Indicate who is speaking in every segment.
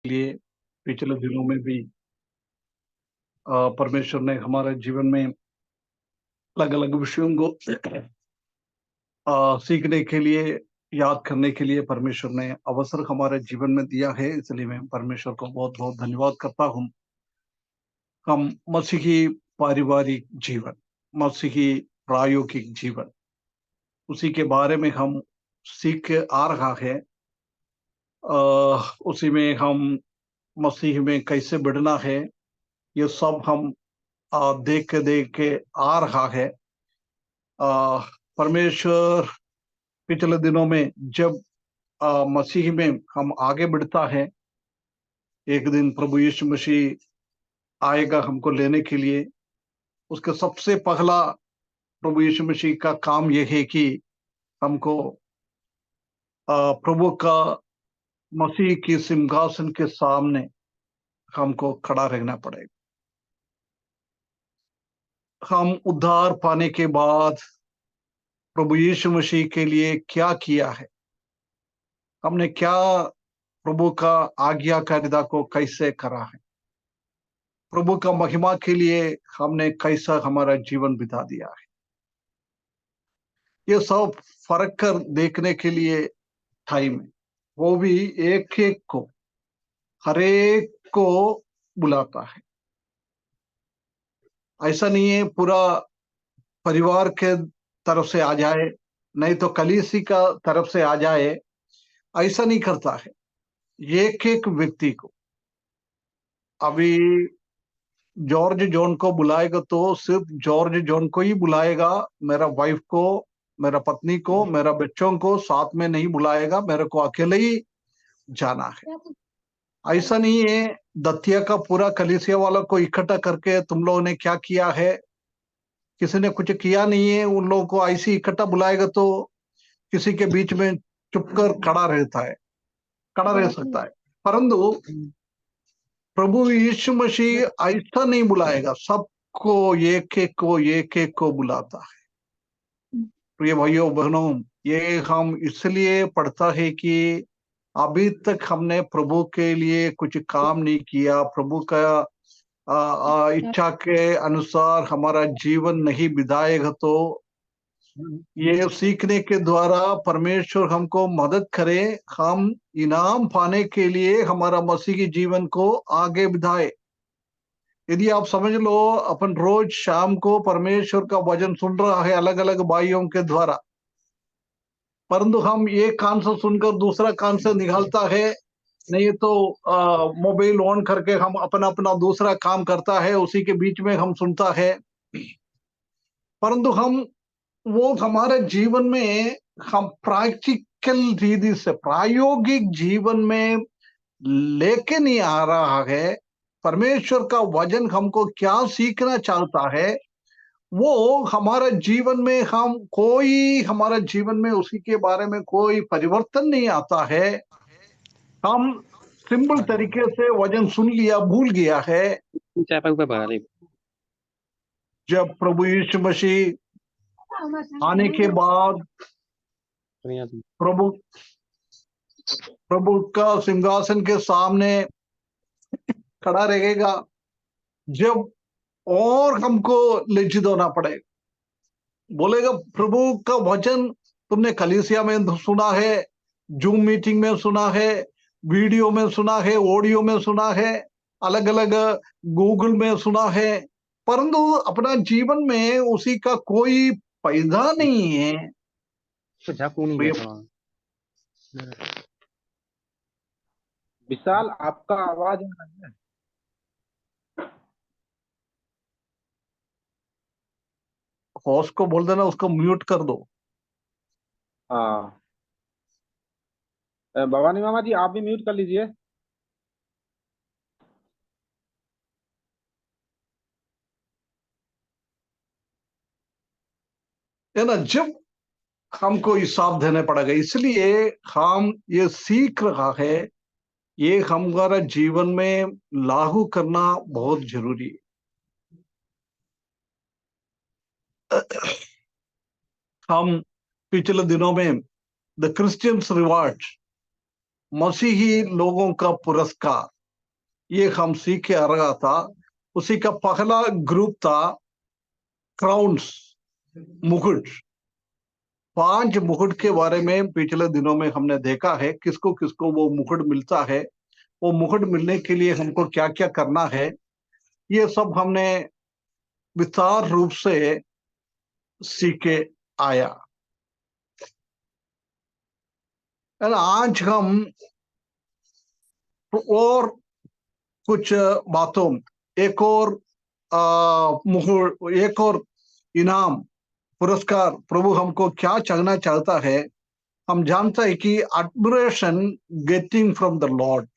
Speaker 1: लिए पिछले दिनों में भी परमेश्वर ने हमारे जीवन में अलग अलग विषयों को सीखने के लिए, याद करने के लिए परमेश्वर ने अवसर हमारे जीवन में दिया है। इसलिए मैं परमेश्वर को बहुत बहुत धन्यवाद करता हूँ। हम मसीही पारिवारिक जीवन, मसीही प्रायोगिक जीवन, उसी के बारे में हम सीख आ रहा है। उसी में हम मसीह में कैसे बढ़ना है, ये सब हम देख के आ रहा है। परमेश्वर पिछले दिनों में जब मसीह में हम आगे बढ़ता है, एक दिन प्रभु यीशु मसीह आएगा हमको लेने के लिए। उसका सबसे पहला प्रभु यीशु मसीह का काम यह है कि हमको प्रभु का मसीह की सिंहासन के सामने हमको खड़ा रहना पड़ेगा। हम उद्धार पाने के बाद प्रभु यीशु मसीह के लिए क्या किया है, हमने क्या प्रभु का आज्ञाकारिता को कैसे करा है, प्रभु का महिमा के लिए हमने कैसा हमारा जीवन बिता दिया है, ये सब फर्क कर देखने के लिए टाइम है। वो भी एक एक को, हर एक को बुलाता है। ऐसा नहीं है पूरा परिवार के तरफ से आ जाए, नहीं तो कलीसी का तरफ से आ जाए, ऐसा नहीं करता है। एक एक व्यक्ति को, अभी जॉर्ज जॉन को बुलाएगा तो सिर्फ जॉर्ज जॉन को ही बुलाएगा, मेरा वाइफ को, मेरा पत्नी को, मेरा बच्चों को साथ में नहीं बुलाएगा, मेरे को अकेले ही जाना है। ऐसा नहीं है। दतिया का पूरा कलीसिया वाला को इकट्ठा करके तुम लोगों ने क्या किया है, किसी ने कुछ किया नहीं है, उन लोगों को ऐसे इकट्ठा बुलाएगा तो किसी के बीच में चुपकर खड़ा रहता है, खड़ा रह सकता है। परंतु प्रभु यीशु मसीह ऐसा नहीं बुलाएगा, सबको एक एक को बुलाता है। प्रिय भाइयों बहनों, ये हम इसलिए पढ़ता है कि अभी तक हमने प्रभु के लिए कुछ काम नहीं किया, प्रभु का इच्छा के अनुसार हमारा जीवन नहीं बिताएगा तो ये सीखने के द्वारा परमेश्वर हमको मदद करे, हम इनाम पाने के लिए हमारा मसीही जीवन को आगे बढ़ाए। यदि आप समझ लो, अपन रोज शाम को परमेश्वर का वचन सुन रहा है अलग अलग भाइयों के द्वारा, परंतु हम एक कान से सुनकर दूसरा कान से निकालता है, नहीं तो मोबाइल ऑन करके हम अपना अपना दूसरा काम करता है, उसी के बीच में हम सुनता है। परंतु हम वो हमारे जीवन में हम प्रैक्टिकल रीति से प्रायोगिक जीवन में लेके नहीं आ रहा है। परमेश्वर का वचन हमको क्या सीखना चाहता है, वो हमारे जीवन में हमारे जीवन में उसी के बारे में कोई परिवर्तन नहीं आता है। हम सिंपल तरीके से वचन सुन लिया, भूल गया है। जब प्रभु यीशु मसीह आने के बाद प्रभु का सिंहासन के सामने खड़ा रहेगा, जब और हमको लज्जित होना पड़ेगा, बोलेगा प्रभु का वचन तुमने कलीसिया में सुना है, जूम मीटिंग में सुना है, वीडियो में सुना है, ऑडियो में सुना है, अलग अलग गूगल में सुना है, परंतु अपना जीवन में उसी का कोई फायदा नहीं है।
Speaker 2: विशाल, आपका आवाज आ रहा है।
Speaker 1: होस्ट को बोल देना उसको म्यूट कर दो।
Speaker 2: हाँ, भवानी मामा जी आप भी म्यूट कर लीजिए।
Speaker 1: है ना, जब हमको हिसाब देने पड़ेगा, इसलिए हम ये सीख रहा है, ये हमारा जीवन में लागू करना बहुत जरूरी है। हम पिछले दिनों में द क्रिश्चियंस रिवार्ड, मसीही लोगों का पुरस्कार, ये हम सीख के आ रहा था। उसी का पहला ग्रुप था क्राउन्स, मुकुट। 5 मुकुट के बारे में पिछले दिनों में हमने देखा है, किसको किसको वो मुकुट मिलता है, वो मुकुट मिलने के लिए हमको क्या क्या करना है, ये सब हमने विस्तार रूप से सीख के आया। आज हम और कुछ बातों, एक और मुकुट, एक और इनाम, पुरस्कार प्रभु हमको क्या चाहना चाहता है। हम जानते हैं कि admiration getting from the lord,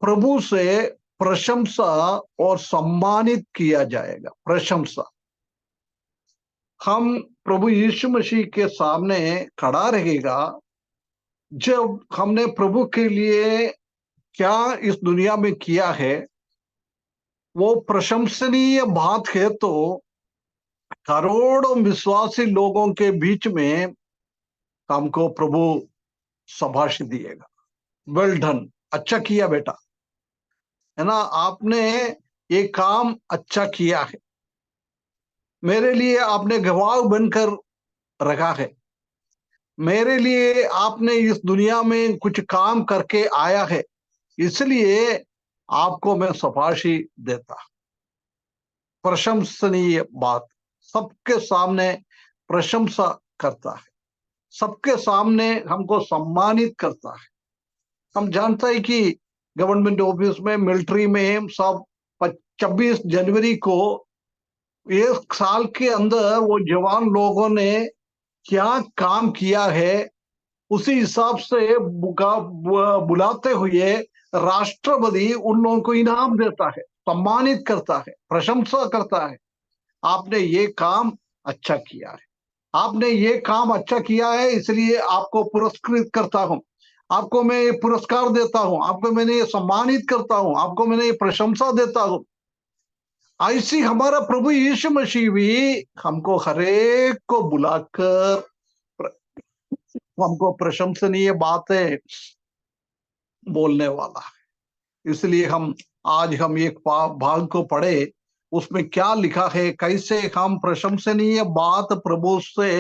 Speaker 1: प्रभु से प्रशंसा और सम्मानित किया जाएगा। प्रशंसा, हम प्रभु यीशु मसीह के सामने खड़ा रहेगा जब हमने प्रभु के लिए क्या इस दुनिया में किया है, वो प्रशंसनीय बात है। तो करोड़ों विश्वासी लोगों के बीच में हमको प्रभु शाबाशी दिएगा, वेल डन, अच्छा किया बेटा, है ना, आपने ये काम अच्छा किया है, मेरे लिए आपने गवाह बनकर रखा है, मेरे लिए आपने इस दुनिया में कुछ काम करके आया है, इसलिए आपको मैं शाबाशी देता। प्रशंसनीय बात, सबके सामने प्रशंसा करता है, सबके सामने हमको सम्मानित करता है। हम जानते हैं कि गवर्नमेंट ऑफिस में, मिलिट्री में सब 26 जनवरी को एक साल के अंदर वो जवान लोगों ने क्या काम किया है, उसी हिसाब से बुलाते हुए राष्ट्रपति उन लोगों को इनाम देता है, सम्मानित करता है, प्रशंसा करता है। आपने ये काम अच्छा किया है, आपने ये काम अच्छा किया है, इसलिए आपको पुरस्कृत करता हूं, आपको मैं ये पुरस्कार देता हूं, आपको मैंने ये सम्मानित करता हूं, आपको मैंने ये प्रशंसा देता हूं। ऐसी हमारा प्रभु यीशु मसीह भी हमको हरेक को बुलाकर हमको प्रशंसनीय बातें बोलने वाला है। इसलिए हम एक भाग को पढ़े, उसमें क्या लिखा है, कैसे हम प्रशंसनीय बात प्रभु से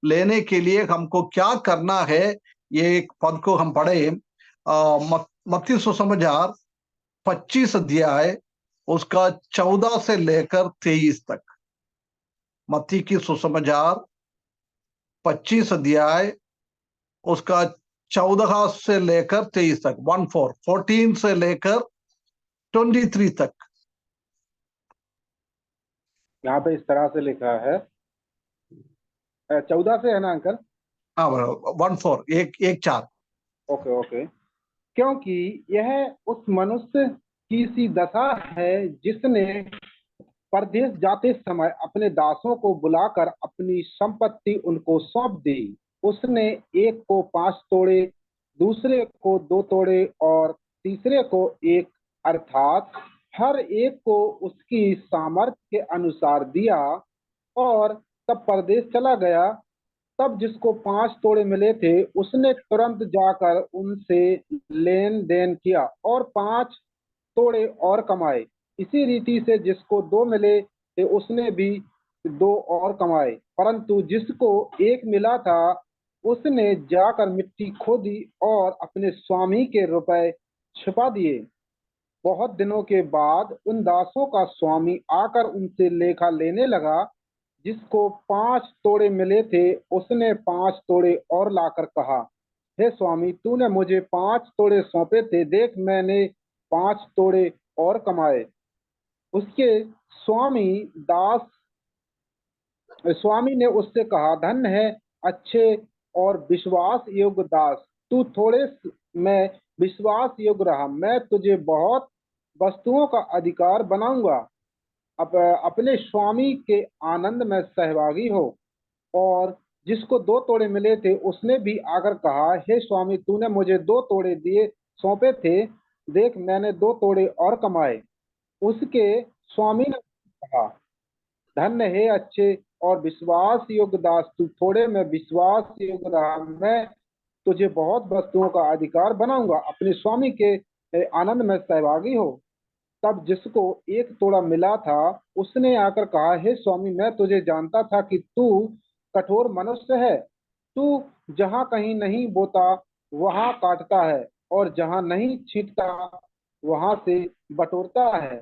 Speaker 1: लेने के लिए हमको क्या करना है। ये एक पद को हम पढ़े, मत्ती सुसमाचार 25 अध्याय उसका 14 से लेकर 23 तक। मत्ती की सुसमाचार 25 अध्याय उसका 14 से लेकर 23 तक, 14 से लेकर 23 तक।
Speaker 2: यहाँ पे इस तरह से लिखा है, 14 से है ना अंकल?
Speaker 1: हाँ, 14, एक 4।
Speaker 2: Okay okay. क्योंकि यह उस मनुष्य की सी दशा है जिसने परदेश जाते समय अपने दासों को बुलाकर अपनी संपत्ति उनको सौंप दी। उसने एक को 5 तोड़े, दूसरे को 2 तोड़े और तीसरे को 1, अर्थात हर एक को उसकी सामर्थ्य के अनुसार दिया। और तब परदेश चला गया। तब जिसको 5 तोड़े मिले थे उसने तुरंत जाकर उनसे लेन देन किया और 5 तोड़े और कमाए। इसी रीति से जिसको 2 मिले थे उसने भी 2 और कमाए। परंतु जिसको 1 मिला था उसने जाकर मिट्टी खोदी और अपने स्वामी के रुपए छिपा दिए। बहुत दिनों के बाद उन दासों का स्वामी आकर उनसे लेखा लेने लगा। जिसको 5 तोड़े मिले थे उसने 5 तोड़े और लाकर कहा, हे स्वामी, तूने मुझे 5 तोड़े सौंपे थे, देख मैंने 5 तोड़े और कमाए। उसके स्वामी दास स्वामी ने उससे कहा, धन्य है अच्छे और विश्वास योग्य दास, तू थोड़े में विश्वास योग्य रहा, मैं तुझे बहुत वस्तुओं का अधिकार बनाऊंगा। अब अपने स्वामी के आनंद में सहभागी हो। और जिसको 2 तोड़े मिले थे उसने भी आकर कहा, हे स्वामी, तूने मुझे 2 तोड़े दिए सौंपे थे, देख मैंने 2 तोड़े और कमाए। उसके स्वामी ने कहा, धन्य है अच्छे और विश्वास योग्य दास, तू थोड़े में विश्वास योग्य रहा, मैं तुझे बहुत वस्तुओं का अधिकार बनाऊंगा। अपने स्वामी के आनंद में सहभागी हो। तब जिसको एक तोड़ा मिला था उसने आकर कहा, हे स्वामी, मैं तुझे जानता था कि तू कठोर मनुष्य है। तू जहाँ कहीं नहीं बोता वहां काटता है, और जहाँ नहीं छींटता वहां से बटोरता है।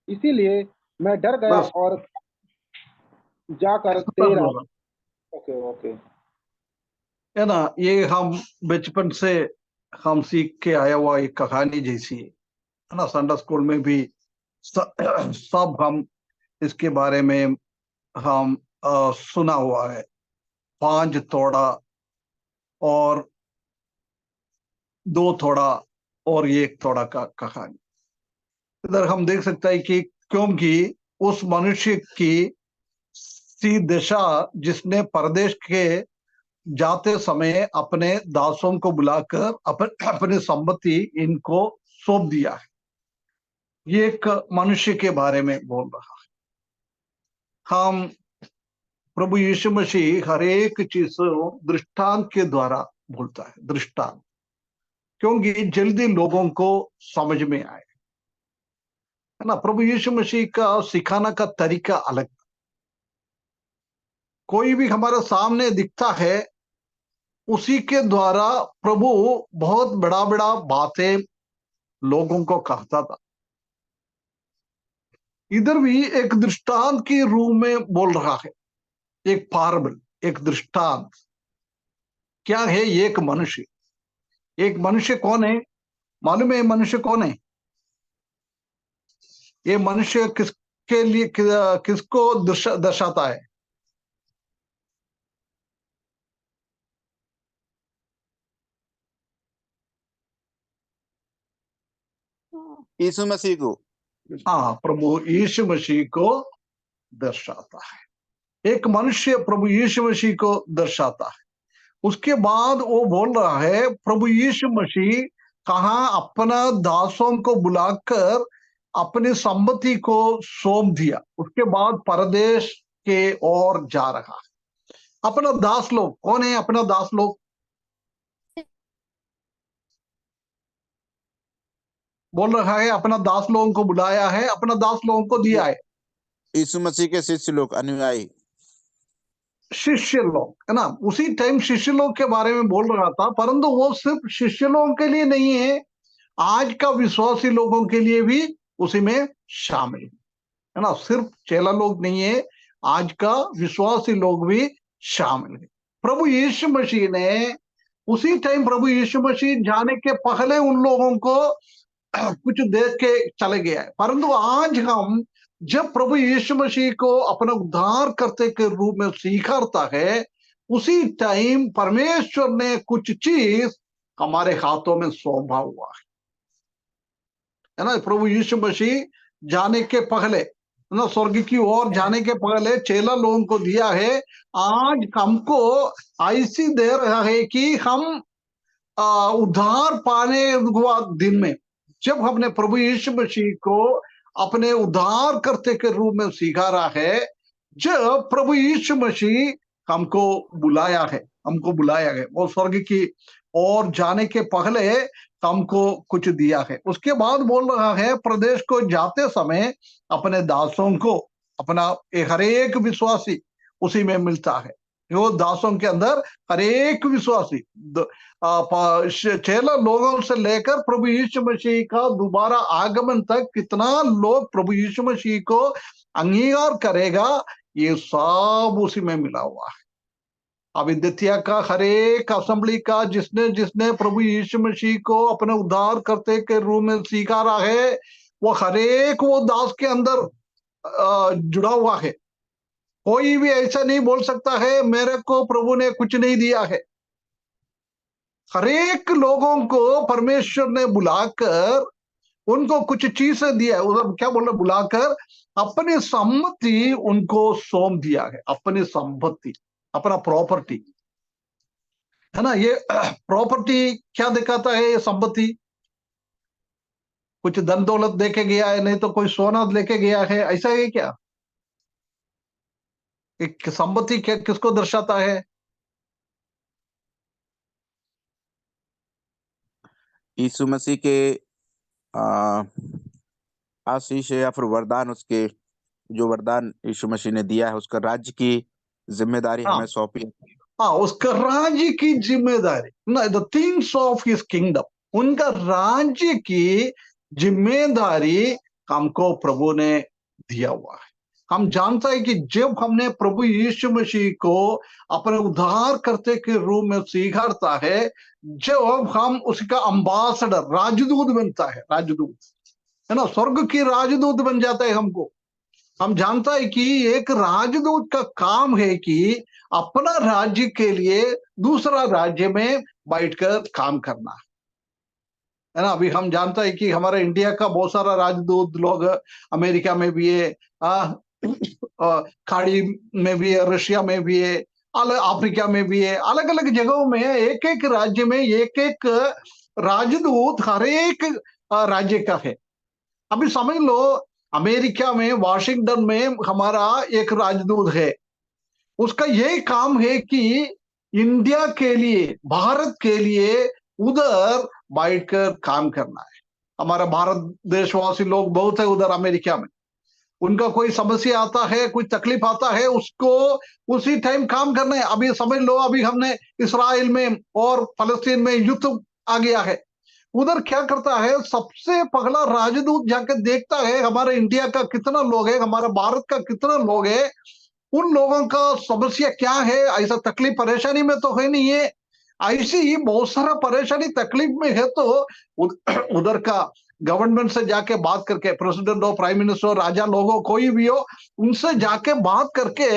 Speaker 2: इसीलिए मैं डर गया
Speaker 1: बस
Speaker 2: और जाकर
Speaker 1: खत्म
Speaker 2: तेरा।
Speaker 1: होगा।
Speaker 2: Okay okay.
Speaker 1: है ना, ये हम बचपन से हम सीख के आया हुआ एक कहानी जैसी है ना। संडे स्कूल में भी सब हम इसके बारे में हम सुना हुआ है। 5 तोड़ा और 2 तोड़ा और 1 तोड़ा का कहानी। इधर हम देख सकते हैं कि क्योंकि उस मनुष्य की सी दशा जिसने परदेश के जाते समय अपने दासों को बुलाकर अपनी संपत्ति इनको सौंप दिया है। ये एक मनुष्य के बारे में बोल रहा है। हम प्रभु यीशु मसीह हर एक चीज दृष्टांत के द्वारा बोलता है, दृष्टांत, क्योंकि जल्दी लोगों को समझ में आए, है ना। प्रभु यीशु मसीह का सिखाना का तरीका अलग। कोई भी हमारे सामने दिखता है उसी के द्वारा प्रभु बहुत बड़ा बड़ा बातें लोगों को कहता था। इधर भी एक दृष्टांत के रूप में बोल रहा है, एक पारबल, एक दृष्टांत। क्या है? एक मनुष्य। एक मनुष्य कौन है? मालूम है ये मनुष्य कौन है? ये मनुष्य किसके लिए किसको दर्शाता है?
Speaker 3: यीशु मसीह को।
Speaker 1: हाँ, प्रभु यीशु मसीह को दर्शाता है। एक मनुष्य प्रभु यीशु मसीह को दर्शाता है। उसके बाद वो बोल रहा है प्रभु यीशु मसीह कहाँ अपना दासों को बुलाकर अपनी संपत्ति को सौंप दिया। उसके बाद परदेश के ओर जा रहा है। अपना दास लोग कौन है? अपना दास लोग बोल रहा है अपना दास लोगों को बुलाया है, अपना दास लोगों को दिया है।
Speaker 3: यीशु मसीह के शिष्य लोग, अनुयायी,
Speaker 1: शिष्य लोग, है ना। उसी टाइम शिष्य लोग के बारे में बोल रहा था, परंतु वो सिर्फ शिष्य लोगों के लिए नहीं है, आज का विश्वासी लोगों के लिए भी उसी में शामिल है ना। सिर्फ चेला लोग नहीं है, आज का विश्वासी लोग भी शामिल है। प्रभु यीशु मसीह ने उसी टाइम प्रभु यीशु मसीह जाने के पहले उन लोगों को कुछ देख के चले गया है, परंतु आज हम जब प्रभु यीशु मसीह को अपना उद्धार करते के रूप में स्वीकारता है, उसी टाइम परमेश्वर ने कुछ चीज हमारे हाथों में सौंपा हुआ है ना। प्रभु यीशु मसीह जाने के पहले, है ना, स्वर्ग की ओर जाने के पहले चेला लोगों को दिया है। आज हमको ऐसी दे रहा है कि हम उद्धार पाने दिन में जब हमने प्रभु यीशु मसीह को अपने उद्धार करते के रूप में स्वीकारा है, जब प्रभु यीशु मसीह हमको बुलाया है वो स्वर्ग की ओर जाने के पहले हमको कुछ दिया है। उसके बाद बोल रहा है प्रदेश को जाते समय अपने दासों को, अपना हर एक विश्वासी उसी में मिलता है। वो दासों के अंदर हर एक विश्वासी, चेला लोगों से लेकर प्रभु यीशु मसीह का दोबारा आगमन तक कितना लोग प्रभु यीशु मसीह को अंगीकार करेगा, ये सब उसी में मिला हुआ है। अब द्वितीय का हर एक असेंबली का जिसने जिसने प्रभु यीशु मसीह को अपने उद्धार करते के रूप में स्वीकारा है, वो हर एक वो दास के अंदर जुड़ा हुआ है। कोई भी ऐसा नहीं बोल सकता है मेरे को प्रभु ने कुछ नहीं दिया है। हर एक लोगों को परमेश्वर ने बुलाकर उनको कुछ चीजें दिया है। उधर क्या बोल रहे? बुलाकर अपनी सम्मति उनको सौंप दिया है। अपनी संपत्ति, अपना प्रॉपर्टी, है ना। ये प्रॉपर्टी क्या दिखाता है? ये संपत्ति कुछ धन दौलत देके गया है, नहीं तो कोई सोना लेके गया है, ऐसा है क्या? एक संपत्ति क्या किसको दर्शाता है?
Speaker 3: यीशु मसीह के आ, आशीष या फिर वरदान, उसके जो वरदान यीशु मसीह ने दिया है, उसका राज्य की जिम्मेदारी
Speaker 1: हाँ
Speaker 3: हमें सौंपी है।
Speaker 1: हाँ, उसका राज्य की जिम्मेदारी, the things of his kingdom, उनका राज्य की जिम्मेदारी हमको प्रभु ने दिया हुआ है। हम जानते हैं कि जब हमने प्रभु यीशु मसीह को अपने उद्धार करते के रूप में स्वीकारता है, जब हम उसका अम्बासडर, राजदूत बनता है, राजदूत है ना, स्वर्ग की राजदूत बन जाता है हमको। हम जानता है कि एक राजदूत का काम है कि अपना राज्य के लिए दूसरा राज्य में बैठकर काम करना है ना। अभी हम जानता है कि हमारे इंडिया का बहुत सारा राजदूत लोग अमेरिका में भी है, खाड़ी में भी है, रशिया में भी है, अलग अफ्रीका में भी है, अलग अलग जगहों में एक एक राज्य में एक एक राजदूत हर एक राज्य का है। अभी समझ लो, अमेरिका में वाशिंगटन में हमारा एक राजदूत है, उसका यही काम है कि इंडिया के लिए, भारत के लिए उधर बैठकर काम करना है। हमारा भारत देशवासी लोग बहुत है उधर अमेरिका में, उनका कोई समस्या आता है, कोई तकलीफ आता है, उसको उसी टाइम काम करना है। अभी समझ लो, अभी हमने इसराइल में और फलस्तीन में युद्ध आ गया है, उधर क्या करता है, सबसे पहला राजदूत जाकर देखता है हमारे इंडिया का कितना लोग है, हमारा भारत का कितना लोग है, उन लोगों का समस्या क्या है, ऐसा तकलीफ परेशानी में तो है नहीं है, ऐसी ही बहुत सारा परेशानी तकलीफ में है, तो उधर का गवर्नमेंट से जाके बात करके, प्रेसिडेंट हो, प्राइम मिनिस्टर हो, राजा लोग हो, कोई भी हो, उनसे जाके बात करके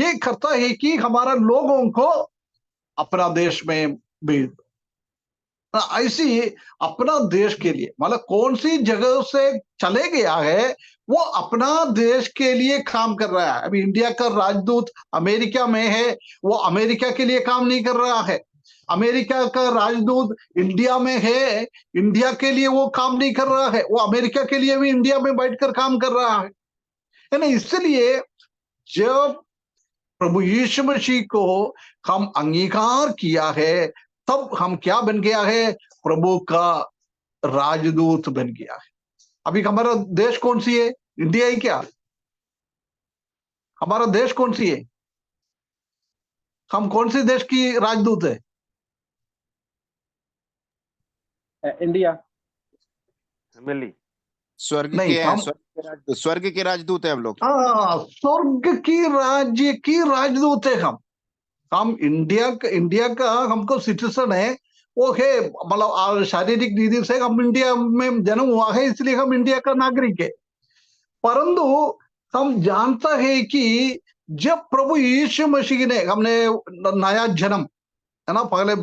Speaker 1: ये करता है कि हमारा लोगों को अपना देश में भेज दो। ऐसी अपना देश के लिए, मतलब कौन सी जगह से चले गया है, वो अपना देश के लिए काम कर रहा है। अभी इंडिया का राजदूत अमेरिका में है, वो अमेरिका के लिए काम नहीं कर रहा है। अमेरिका का राजदूत इंडिया में है, इंडिया के लिए वो काम नहीं कर रहा है, वो अमेरिका के लिए भी इंडिया में बैठकर काम कर रहा है ना। इसलिए जब प्रभु यीशु मसीह को हम अंगीकार किया है, तब हम क्या बन गया है, प्रभु का राजदूत बन गया है। अभी हमारा देश कौन सी है, इंडिया ही क्या? हमारा देश कौन सी है, हम कौन सी देश की राजदूत है?
Speaker 2: इंडिया।
Speaker 4: फैमिली
Speaker 3: स्वर्ग
Speaker 1: नहीं,
Speaker 3: के हैं, स्वर्ग के राजदूत है हम लोग।
Speaker 1: हाँ, स्वर्ग की राज्य की राजदूत है हम इंडिया का हमको सिटीजन है, वो है, मतलब शारीरिक रीति से हम इंडिया में जन्म हुआ है, इसलिए हम इंडिया का नागरिक है। परंतु हम जानता है कि जब प्रभु यीशु मसीह ने, हमने नया जन्म, है ना, पहले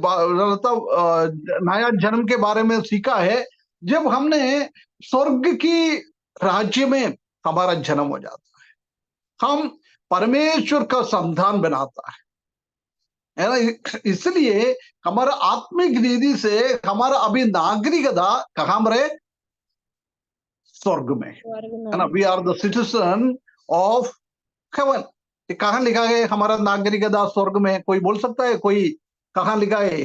Speaker 1: नया जन्म के बारे में सीखा है, जब हमने स्वर्ग की राज्य में हमारा जन्म हो जाता है, हम परमेश्वर का संतान बनाता है ना। इसलिए हमारा आत्मिक रीति से हमारा अभी नागरिकता कहाँ रहे, स्वर्ग में है ना। We are the citizen of heaven. कहाँ लिखा है हमारा नागरिकता स्वर्ग में, कोई बोल सकता है, कोई कहाँ लिखा है?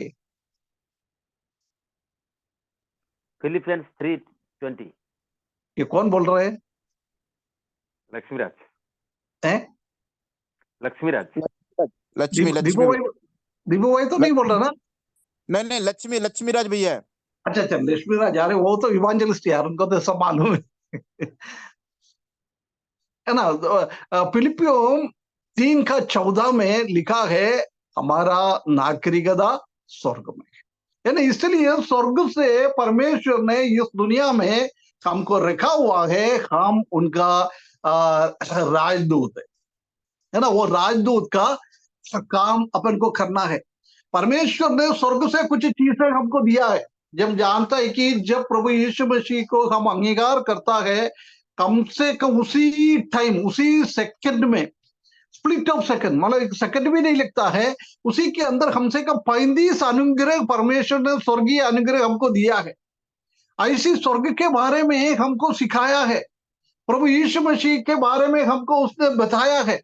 Speaker 4: फिलिपियंस 3:20।
Speaker 1: ये कौन बोल रहे हैं?
Speaker 4: लक्ष्मीराज।
Speaker 1: हैं?
Speaker 4: लक्ष्मीराज।
Speaker 3: लक्ष्मी
Speaker 1: दीपू भाई तो नहीं बोल रहा ना?
Speaker 3: नहीं, लक्ष्मीराज भैया है।
Speaker 1: अच्छा, लक्ष्मीराज, अरे वो तो इवांजलिस्ट यार, उनको तो सब मालूम है ना। फिलिपियों 3:14 में लिखा है हमारा नागरिकता स्वर्ग में है ना। इसलिए स्वर्ग से परमेश्वर ने इस दुनिया में हमको रखा हुआ है, हम उनका राजदूत है ना। वो राजदूत का काम अपन को करना है। परमेश्वर ने स्वर्ग से कुछ चीजें हमको दिया है। जब जानता है कि जब प्रभु यीशु मसीह को हम अंगीकार करता है, कम से कम उसी टाइम, उसी सेकंड में, स्प्लिट ऑफ सेकंड, मतलब एक सेकंड भी नहीं लगता है, उसी के अंदर कम से कम 35 अनुग्रह परमेश्वर ने, स्वर्गीय अनुग्रह हमको दिया है। ऐसी स्वर्ग के बारे में हमको सिखाया है, प्रभु यीशु मसीह के बारे में हमको उसने बताया है।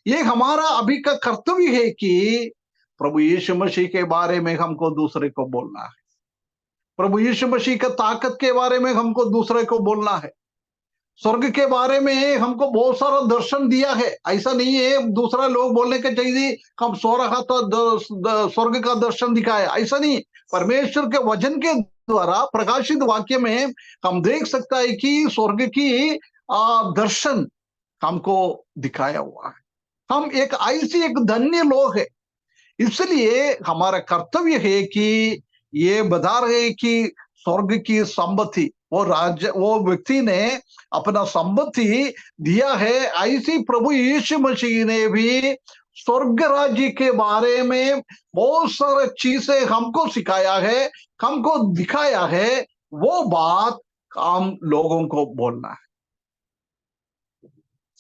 Speaker 1: ये हमारा अभी का कर्तव्य है कि प्रभु यीशु मसीह के बारे में हमको दूसरे को बोलना है। प्रभु यीशु मसीह का ताकत के बारे में हमको दूसरे को बोलना है। स्वर्ग के बारे में हमको बहुत सारा दर्शन दिया है। ऐसा नहीं है दूसरा लोग बोलने के चाहिए हम सो रहा तो स्वर्ग का दर्शन दिखाया, ऐसा नहीं। परमेश्वर के वचन के द्वारा प्रकाशित वाक्य में हम देख सकता है कि स्वर्ग की दर्शन हमको दिखाया हुआ है। हम एक ऐसी एक धन्य लोग है, इसलिए हमारा कर्तव्य है कि ये बता रहे कि स्वर्ग की संपत्ति वो व्यक्ति ने अपना संपत्ति दिया है। ऐसी प्रभु यीशु मसीह ने भी स्वर्ग राज्य के बारे में बहुत सारी चीजें हमको सिखाया है, हमको दिखाया है। वो बात हम लोगों को बोलना है।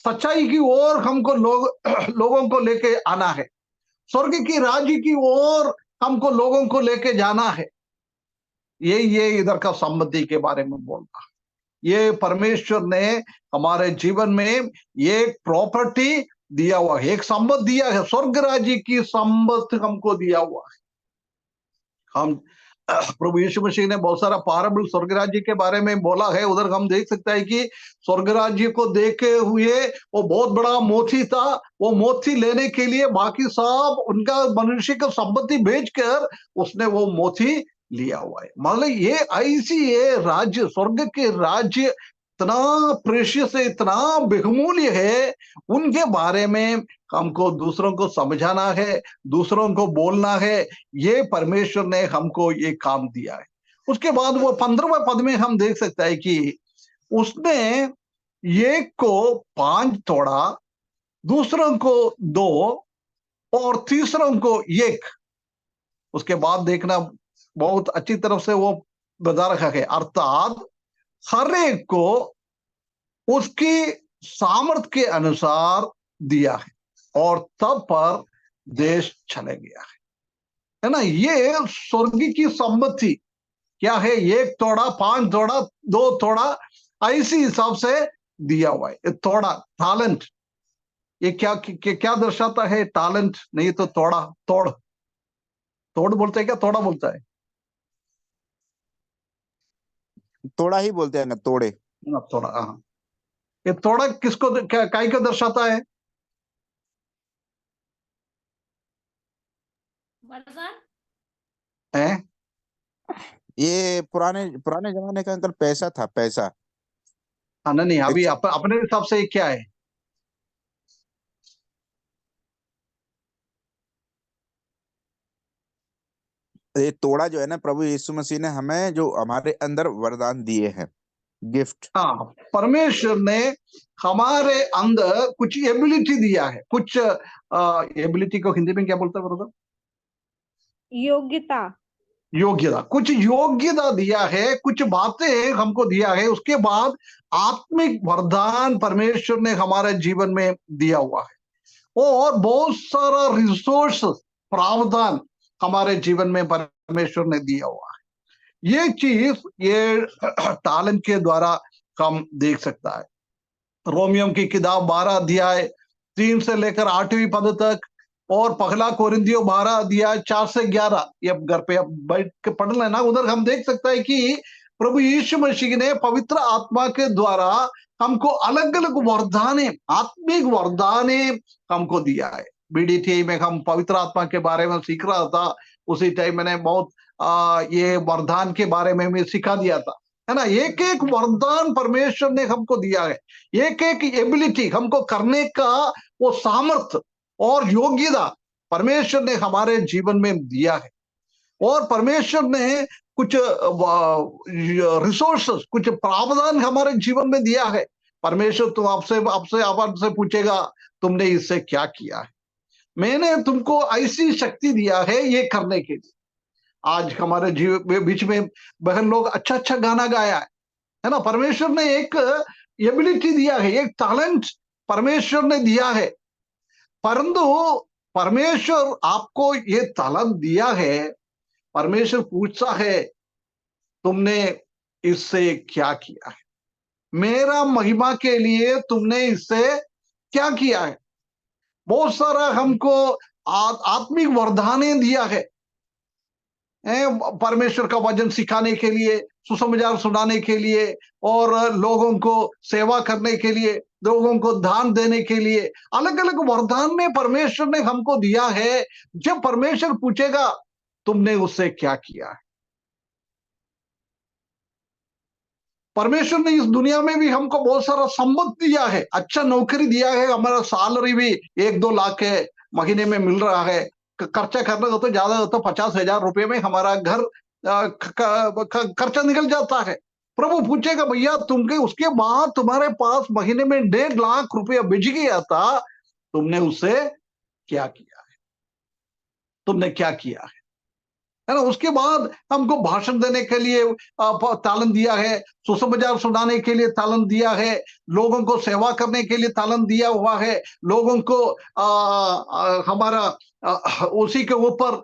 Speaker 1: सच्चाई की ओर हमको लोगों को लेके आना है। स्वर्ग की राज्य की ओर हमको लोगों को लेके जाना है। ये इधर का संपत्ति के बारे में बोलता है। ये परमेश्वर ने हमारे जीवन में ये प्रॉपर्टी दिया हुआ है, एक संपत्ति दिया है। स्वर्ग राज्य की संपत्ति हमको दिया हुआ है। हम प्रभु यीशु मसीह ने बहुत सारा पाराबल स्वर्ग राज्य के बारे में बोला है। उधर हम देख सकते हैं कि स्वर्ग राज्य को देखे हुए वो बहुत बड़ा मोती था। वो मोती लेने के लिए बाकी सब उनका मनुष्य का संपत्ति बेचकर उसने वो मोती लिया हुआ है। मतलब ये ऐसी ये राज्य, स्वर्ग के राज्य इतना प्रेशियस है, इतना बहुमूल्य है। उनके बारे में हमको दूसरों को समझाना है, दूसरों को बोलना है। ये परमेश्वर ने हमको ये काम दिया है। उसके बाद वो 15वें पद में हम देख सकते हैं कि उसने एक को 5 तोड़ा, दूसरों को 2 और तीसरों को 1। उसके बाद देखना बहुत अच्छी तरफ से वो बता रखा है, अर्थात हर एक को उसकी सामर्थ के अनुसार दिया है और तब पर देश चले गया है ना। ये स्वर्ग की संपत्ति क्या है? 1 तोड़ा, 5 तोड़ा, 2 तोड़ा, ऐसी हिसाब से दिया हुआ है। तोड़ा टैलेंट, ये क्या दर्शाता है? टैलेंट नहीं तो तोड़ा, तोड़ बोलते हैं क्या, तोड़ा बोलता है?
Speaker 3: तोड़ा ही बोलते हैं ना, तोड़े।
Speaker 1: तोड़ा, हाँ। ये तोड़ा किसको काय को दर्शाता है? हैं?
Speaker 3: ये पुराने जमाने का अंकल पैसा था, पैसा।
Speaker 1: हाँ नहीं, अभी अपने हिसाब से ये क्या है?
Speaker 3: ये तोड़ा जो है ना, प्रभु यीशु मसीह ने हमें जो हमारे अंदर वरदान दिए हैं, गिफ्ट।
Speaker 1: हाँ, परमेश्वर ने हमारे अंदर कुछ एबिलिटी दिया है। कुछ एबिलिटी को हिंदी में क्या बोलते हैं ब्रदर? योग्यता, कुछ योग्यता दिया है, कुछ बातें हमको दिया है। उसके बाद आत्मिक वरदान परमेश्वर ने हमारे जीवन में दिया हुआ है और बहुत सारा रिसोर्स, प्रावधान हमारे जीवन में परमेश्वर ने दिया हुआ है। ये चीज ये टैलेंट के द्वारा हम देख सकता है। रोमियो की किताब 12 अध्याय 3 से लेकर 8वीं पद तक और पहला कोरिन्थियों 12 अध्याय 4 से 11, ये घर पे अब बैठ के पढ़ लेना। उधर हम देख सकते हैं कि प्रभु यीशु मसीह ने पवित्र आत्मा के द्वारा हमको अलग अलग वरदाने, आत्मिक वरदाने हमको दिया है। बीडीटी में हम पवित्र आत्मा के बारे में सीख रहा था, उसी टाइम मैंने बहुत ये वरदान के बारे में भी सिखा दिया था, है ना। एक एक वरदान परमेश्वर ने हमको दिया है, एक एक एबिलिटी हमको करने का वो सामर्थ्य और योग्यता परमेश्वर ने हमारे जीवन में दिया है। और परमेश्वर ने कुछ रिसोर्सेस, कुछ प्रावधान हमारे जीवन में दिया है। परमेश्वर तुम आपसे पूछेगा तुमने इससे क्या किया है। मैंने तुमको ऐसी शक्ति दिया है ये करने के लिए। आज हमारे बीच में बहन लोग अच्छा अच्छा गाना गाया है ना। परमेश्वर ने एक एबिलिटी दिया है, एक टैलेंट परमेश्वर ने दिया है। परंतु परमेश्वर आपको ये टैलेंट दिया है, परमेश्वर पूछता है तुमने इससे क्या किया है, मेरा महिमा के लिए तुमने इससे क्या किया है। बहुत सारा हमको आत्मिक वरदाने दिया है, परमेश्वर का वचन सिखाने के लिए, सुसमाचार सुनाने के लिए, और लोगों को सेवा करने के लिए, लोगों को दान देने के लिए अलग अलग वरदान में परमेश्वर ने हमको दिया है। जब परमेश्वर पूछेगा तुमने उससे क्या किया है। परमेश्वर ने इस दुनिया में भी हमको बहुत सारा संपत्ति दिया है, अच्छा नौकरी दिया है, हमारा सैलरी भी 1-2 लाख है महीने में मिल रहा है। खर्चा करना हो तो ज्यादा हो तो 50,000 रुपए में हमारा घर खर्चा निकल जाता है। प्रभु पूछेगा भैया तुमके उसके बाद तुम्हारे पास महीने में 1.5 लाख रुपया बच गया था, तुमने उससे क्या किया है, तुमने क्या किया है ना। उसके बाद हमको भाषण देने के लिए तालन दिया है, सुसमाचार सुनाने के लिए तालन दिया है, लोगों को सेवा करने के लिए तालन दिया हुआ है, लोगों को हमारा उसी के ऊपर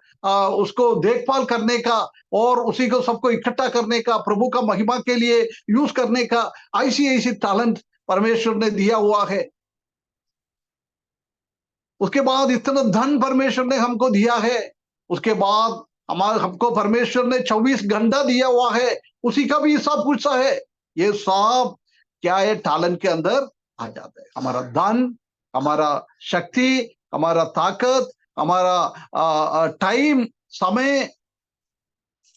Speaker 1: उसको देखभाल करने का और उसी को सबको इकट्ठा करने का, प्रभु का महिमा के लिए यूज करने का, ऐसी ऐसी टैलेंट परमेश्वर ने दिया हुआ है। उसके बाद इतना धन परमेश्वर ने हमको दिया है। उसके बाद हमको परमेश्वर ने 24 घंटा दिया हुआ है, उसी का भी हिसाब पूछता है। ये सब क्या है, टैलेंट के अंदर आ जाता है। हमारा धन, हमारा शक्ति, हमारा ताकत, हमारा टाइम, समय,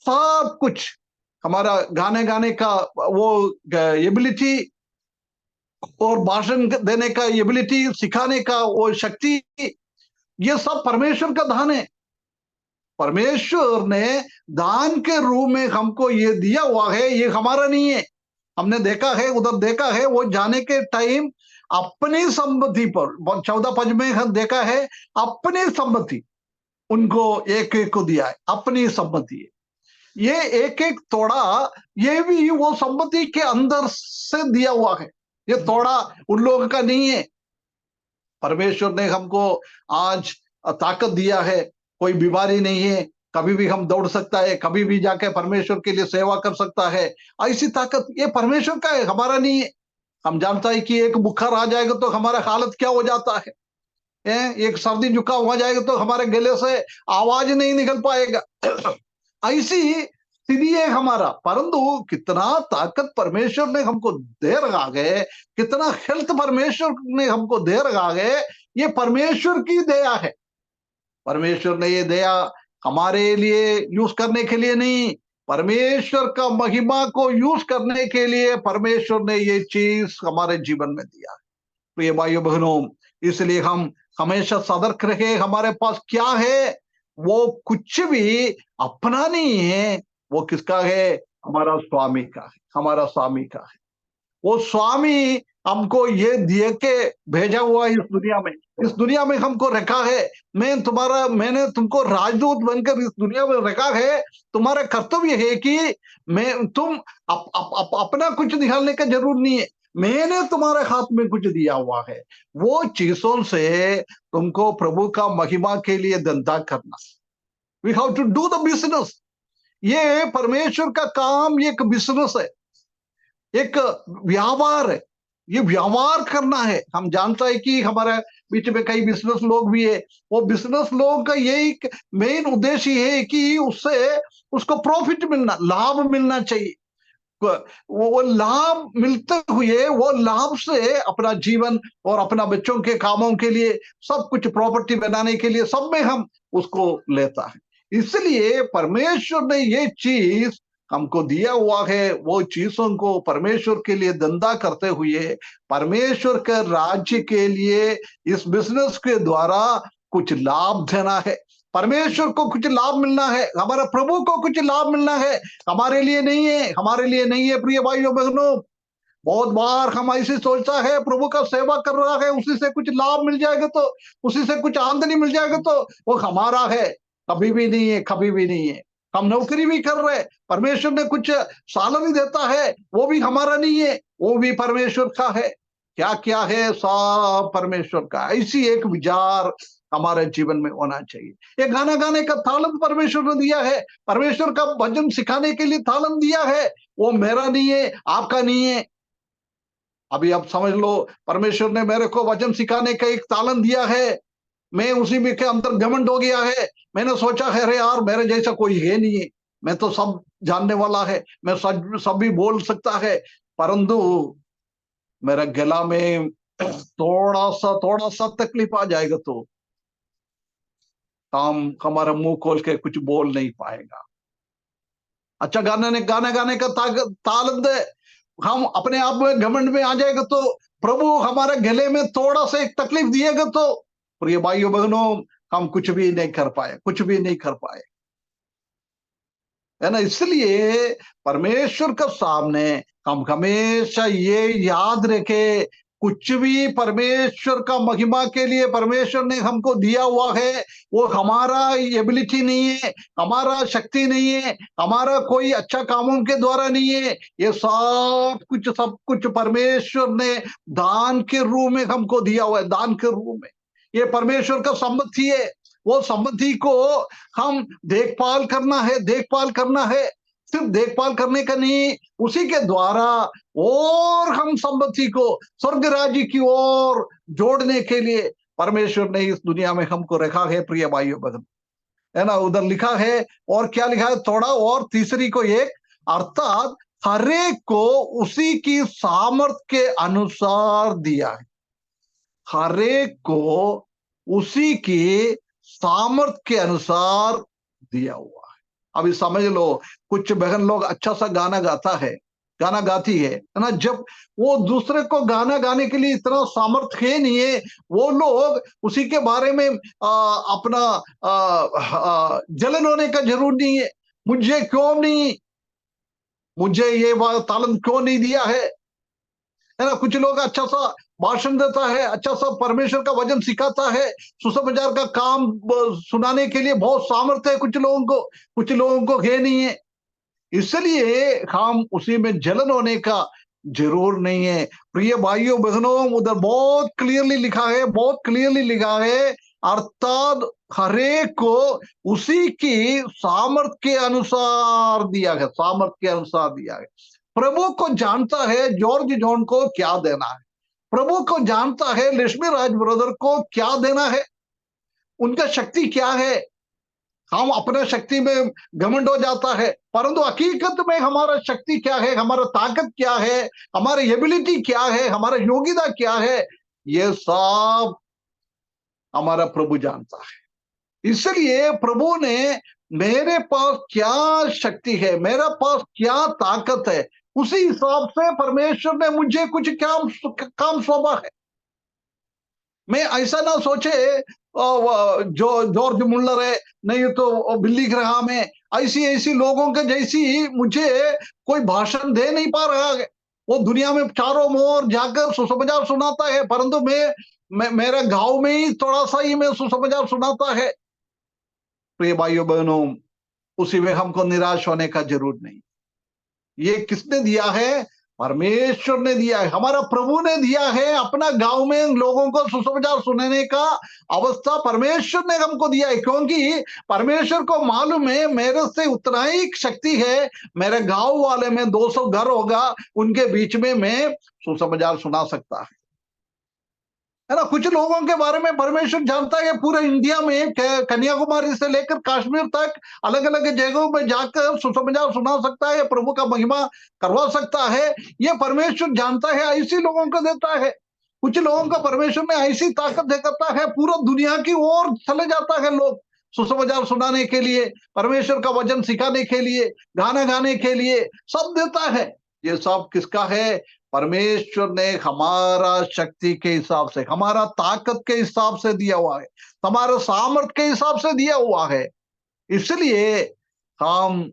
Speaker 1: सब कुछ, हमारा गाने का वो एबिलिटी और भाषण देने का एबिलिटी, सिखाने का वो शक्ति, ये सब परमेश्वर का दान है। परमेश्वर ने दान के रूप में हमको ये दिया हुआ है, ये हमारा नहीं है। हमने देखा है, उधर देखा है, वो जाने के टाइम अपनी संपत्ति पर 14 पद में हम देखा है, अपनी संपत्ति उनको एक एक को दिया है, अपनी संपत्ति है। ये एक एक तोड़ा, ये भी वो संपत्ति के अंदर से दिया हुआ है, ये तोड़ा उन लोगों का नहीं है। परमेश्वर ने हमको आज ताकत दिया है, कोई बीमारी नहीं है, कभी भी हम दौड़ सकता है, कभी भी जाके परमेश्वर के लिए सेवा कर सकता है। ऐसी ताकत ये परमेश्वर का है, हमारा नहीं है। हम जानता है कि एक बुखार आ जाएगा तो हमारा हालत क्या हो जाता है, एक सर्दी जुकाम हो जाएगा तो हमारे गले से आवाज नहीं निकल पाएगा। ऐसी स्थिति है हमारा। परंतु कितना ताकत परमेश्वर ने हमको दे रखा है, कितना हेल्थ परमेश्वर ने हमको दे रखा है, ये परमेश्वर की दया है। परमेश्वर ने ये दया हमारे लिए यूज करने के लिए नहीं, परमेश्वर का महिमा को यूज करने के लिए परमेश्वर ने ये चीज हमारे जीवन में दिया है। प्रिय भाइयों बहनों, इसलिए हम हमेशा सतर्क रहे। हमारे पास क्या है, वो कुछ भी अपना नहीं है, वो किसका है, हमारा स्वामी का है, हमारा स्वामी का है। वो स्वामी हमको ये दिए के भेजा हुआ इस दुनिया में हमको रखा है। मैंने तुमको राजदूत बनकर इस दुनिया में रखा है। तुम्हारा कर्तव्य है कि तुम अपना कुछ निकालने का जरूर नहीं है, मैंने तुम्हारे हाथ में कुछ दिया हुआ है, वो चीजों से तुमको प्रभु का महिमा के लिए धंधा करना। We have to do the business. ये परमेश्वर का काम, ये एक बिजनेस है, एक व्यापार है, ये व्यवहार करना है। हम जानता है कि हमारे बीच में कई बिजनेस लोग भी है, वो बिजनेस लोगों का यही मेन उद्देश्य है कि उससे उसको प्रॉफिट मिलना, लाभ मिलना चाहिए। वो लाभ मिलते हुए वो लाभ से अपना जीवन और अपना बच्चों के कामों के लिए, सब कुछ प्रॉपर्टी बनाने के लिए, सब में हम उसको लेता है। इसलिए परमेश्वर ने ये चीज हमको दिया हुआ है, वो चीजों को परमेश्वर के लिए धंधा करते हुए परमेश्वर के राज्य के लिए इस बिजनेस के द्वारा कुछ लाभ देना है। परमेश्वर को कुछ लाभ मिलना है, हमारे प्रभु को कुछ लाभ मिलना है, हमारे लिए नहीं है, हमारे लिए नहीं है। प्रिय भाइयों बहनों, बहुत बार हम ऐसे सोचता है प्रभु का सेवा कर रहा है, उसी से कुछ लाभ मिल जाएगा तो, उसी से कुछ आमदनी मिल जाएगा तो वो हमारा है। कभी भी नहीं है, कभी भी नहीं है। हम नौकरी भी कर रहे, परमेश्वर ने कुछ सैलरी देता है, वो भी हमारा नहीं है, वो भी परमेश्वर का है। क्या क्या है, सब परमेश्वर का। ऐसी एक विचार हमारे जीवन में होना चाहिए। ये गाना गाने का तालन परमेश्वर ने दिया है, परमेश्वर का भजन सिखाने के लिए तालन दिया है, वो मेरा नहीं है, आपका नहीं है। अभी आप समझ लो, परमेश्वर ने मेरे को वचन सिखाने का एक तालन दिया है, मैं उसी में के अंदर घमंड हो गया है। मैंने सोचा है अरे यार मेरे जैसा कोई है नहीं है, मैं तो सब जानने वाला है, मैं सब भी बोल सकता है। परंतु मेरा गला में थोड़ा सा तकलीफ आ जाएगा तो हम हमारा मुंह खोल के कुछ बोल नहीं पाएगा। अच्छा गाने गाने का ताकत है, हम अपने आप में घमंड में आ जाएगा तो प्रभु हमारे गले में थोड़ा सा एक तकलीफ दिएगा तो प्रिय भाइयों बहनों हम कुछ भी नहीं कर पाए, कुछ भी नहीं कर पाए, है ना। इसलिए परमेश्वर के सामने हम हमेशा ये याद रखें, कुछ भी परमेश्वर का महिमा के लिए परमेश्वर ने हमको दिया हुआ है, वो हमारा एबिलिटी नहीं है, हमारा शक्ति नहीं है, हमारा कोई अच्छा कामों के द्वारा नहीं है। ये सब कुछ परमेश्वर ने दान के रूप में हमको दिया हुआ है, दान के रूप में। ये परमेश्वर का संपत्ति है, वो संपत्ति को हम देखभाल करना है। सिर्फ देखभाल करने का नहीं, उसी के द्वारा और हम संपत्ति को स्वर्ग राज्य की ओर जोड़ने के लिए परमेश्वर ने इस दुनिया में हमको रखा है। प्रिय भाइयों बहन, है ना। उधर लिखा है, और क्या लिखा है थोड़ा और तीसरी को एक, अर्थात हरेक को उसी की सामर्थ के अनुसार दिया है। हरेक को उसी की सामर्थ के अनुसार दिया हुआ है। अभी समझ लो, कुछ बहन लोग अच्छा सा गाना गाती है ना, जब वो दूसरे को गाना गाने के लिए इतना सामर्थ है नहीं है, वो लोग उसी के बारे में अपना जलन होने का जरूर नहीं है, मुझे क्यों नहीं, मुझे ये तालन क्यों नहीं दिया है ना। कुछ लोग अच्छा सा भाषण देता है, अच्छा सा परमेश्वर का वचन सिखाता है, सुसमाचार का काम सुनाने के लिए बहुत सामर्थ्य है कुछ लोगों को है नहीं है। इसलिए हम उसी में जलन होने का जरूर नहीं है। प्रिय भाइयों बहनों, उधर बहुत क्लियरली लिखा है, अर्थात हरेक को उसी की सामर्थ के अनुसार दिया है। प्रभु को जानता है जॉर्ज जॉन को क्या देना है, प्रभु को जानता है लक्ष्मी राज ब्रदर को क्या देना है, उनका शक्ति क्या है। हम अपने शक्ति में घमंड हो जाता है, परंतु हकीकत में हमारा शक्ति क्या है, हमारा ताकत क्या है, हमारी एबिलिटी क्या है, हमारा योग्यता क्या है, ये सब हमारा प्रभु जानता है। इसलिए प्रभु ने मेरे पास क्या शक्ति है, मेरे पास क्या ताकत है, उसी हिसाब से परमेश्वर ने मुझे कुछ काम सौंपा है। मैं ऐसा ना सोचे जो जॉर्ज मुल्लर है, नहीं तो बिल्ली ग्राहम है, ऐसी लोगों के जैसी मुझे कोई भाषण दे नहीं पा रहा है। वो दुनिया में चारों ओर जाकर सुसमाचार सुनाता है, परंतु मैं मेरे गांव में ही थोड़ा सा ही मैं सुसमाचार सुनाता है। प्रिय भाइयों बहनों, उसी में हमको निराश होने का जरूरत नहीं। ये किसने दिया है? परमेश्वर ने दिया है, हमारा प्रभु ने दिया है। अपना गांव में लोगों को सुसमाचार सुनाने का अवस्था परमेश्वर ने हमको दिया है, क्योंकि परमेश्वर को मालूम है मेरे से उतना ही शक्ति है, मेरे गांव वाले में 200 घर होगा, उनके बीच में मैं सुसमाचार सुना सकता है ना। कुछ लोगों के बारे में परमेश्वर जानता है, पूरे इंडिया में कन्याकुमारी से लेकर कश्मीर तक अलग अलग जगहों में जाकर सुसमाचार सुना सकता है, प्रभु का महिमा करवा सकता है। ये परमेश्वर जानता है, ऐसी लोगों को देता है। कुछ लोगों को परमेश्वर ने ऐसी ताकत देता है, पूरा दुनिया की ओर चले जाता है लोग सुसमाचार सुनाने के लिए, परमेश्वर का वचन सिखाने के लिए, गाना गाने के लिए, सब देता है। ये सब किसका है? परमेश्वर ने हमारा शक्ति के हिसाब से, हमारा ताकत के हिसाब से दिया हुआ है, हमारे सामर्थ के हिसाब से दिया हुआ है। इसलिए हम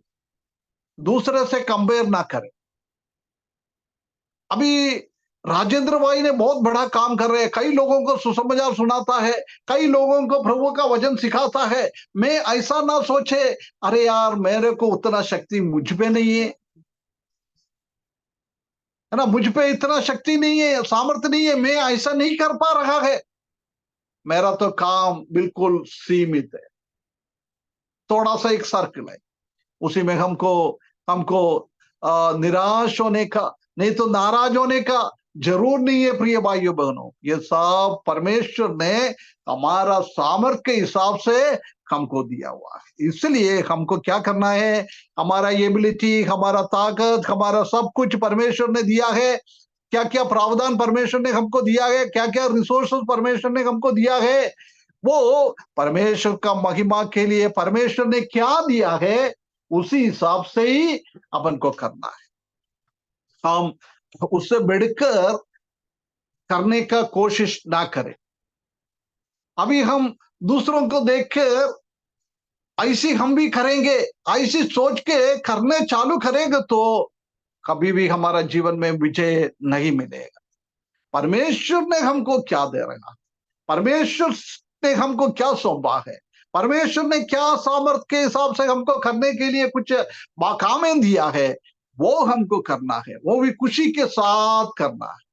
Speaker 1: दूसरे से कंपेयर ना करें। अभी राजेंद्र भाई ने बहुत बड़ा काम कर रहे हैं, कई लोगों को सुसमाचार सुनाता है, कई लोगों को प्रभु का वचन सिखाता है। मैं ऐसा ना सोचे अरे यार मेरे को उतना शक्ति मुझ पे नहीं है ना, मुझ पे इतना शक्ति नहीं है, सामर्थ्य नहीं है, मैं ऐसा नहीं कर पा रहा है, मेरा तो काम बिल्कुल सीमित है। थोड़ा सा एक सर्कल है, उसी में हमको निराश होने का, नहीं तो नाराज होने का, जरूर नहीं है प्रिय भाइयों बहनों, ये सब परमेश्वर ने हमारा सामर्थ्य के हिसाब से हमको दिया हुआ है। इसलिए हमको क्या करना है, हमारा एबिलिटी, हमारा ताकत, हमारा सब कुछ परमेश्वर ने दिया है। क्या क्या प्रावधान परमेश्वर ने हमको दिया है, क्या क्या रिसोर्सेस परमेश्वर ने हमको दिया है, वो परमेश्वर का महिमा के लिए परमेश्वर ने क्या दिया है उसी हिसाब से ही अपन को करना है। हम उससे बढ़कर करने का कोशिश ना करें। अभी हम दूसरों को देखकर ऐसी हम भी करेंगे, ऐसी सोच के करने चालू करेंगे तो कभी भी हमारा जीवन में विजय नहीं मिलेगा। परमेश्वर ने हमको क्या दे रहा है, परमेश्वर ने हमको क्या सौंपा है, परमेश्वर ने क्या सामर्थ्य के हिसाब से हमको करने के लिए कुछ कामें दिया है, वो हमको करना है, वो भी खुशी के साथ करना है।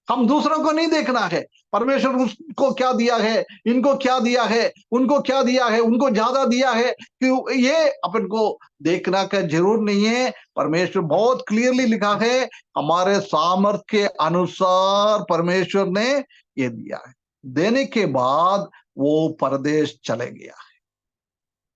Speaker 1: हम दूसरों को नहीं देखना है, परमेश्वर उसको क्या दिया है, इनको क्या दिया है, उनको क्या दिया है, उनको ज्यादा दिया है, कि ये अपन को देखना का जरूर नहीं है। परमेश्वर बहुत क्लियरली लिखा है, हमारे सामर्थ्य के अनुसार परमेश्वर ने ये दिया है। देने के बाद वो परदेश चले गया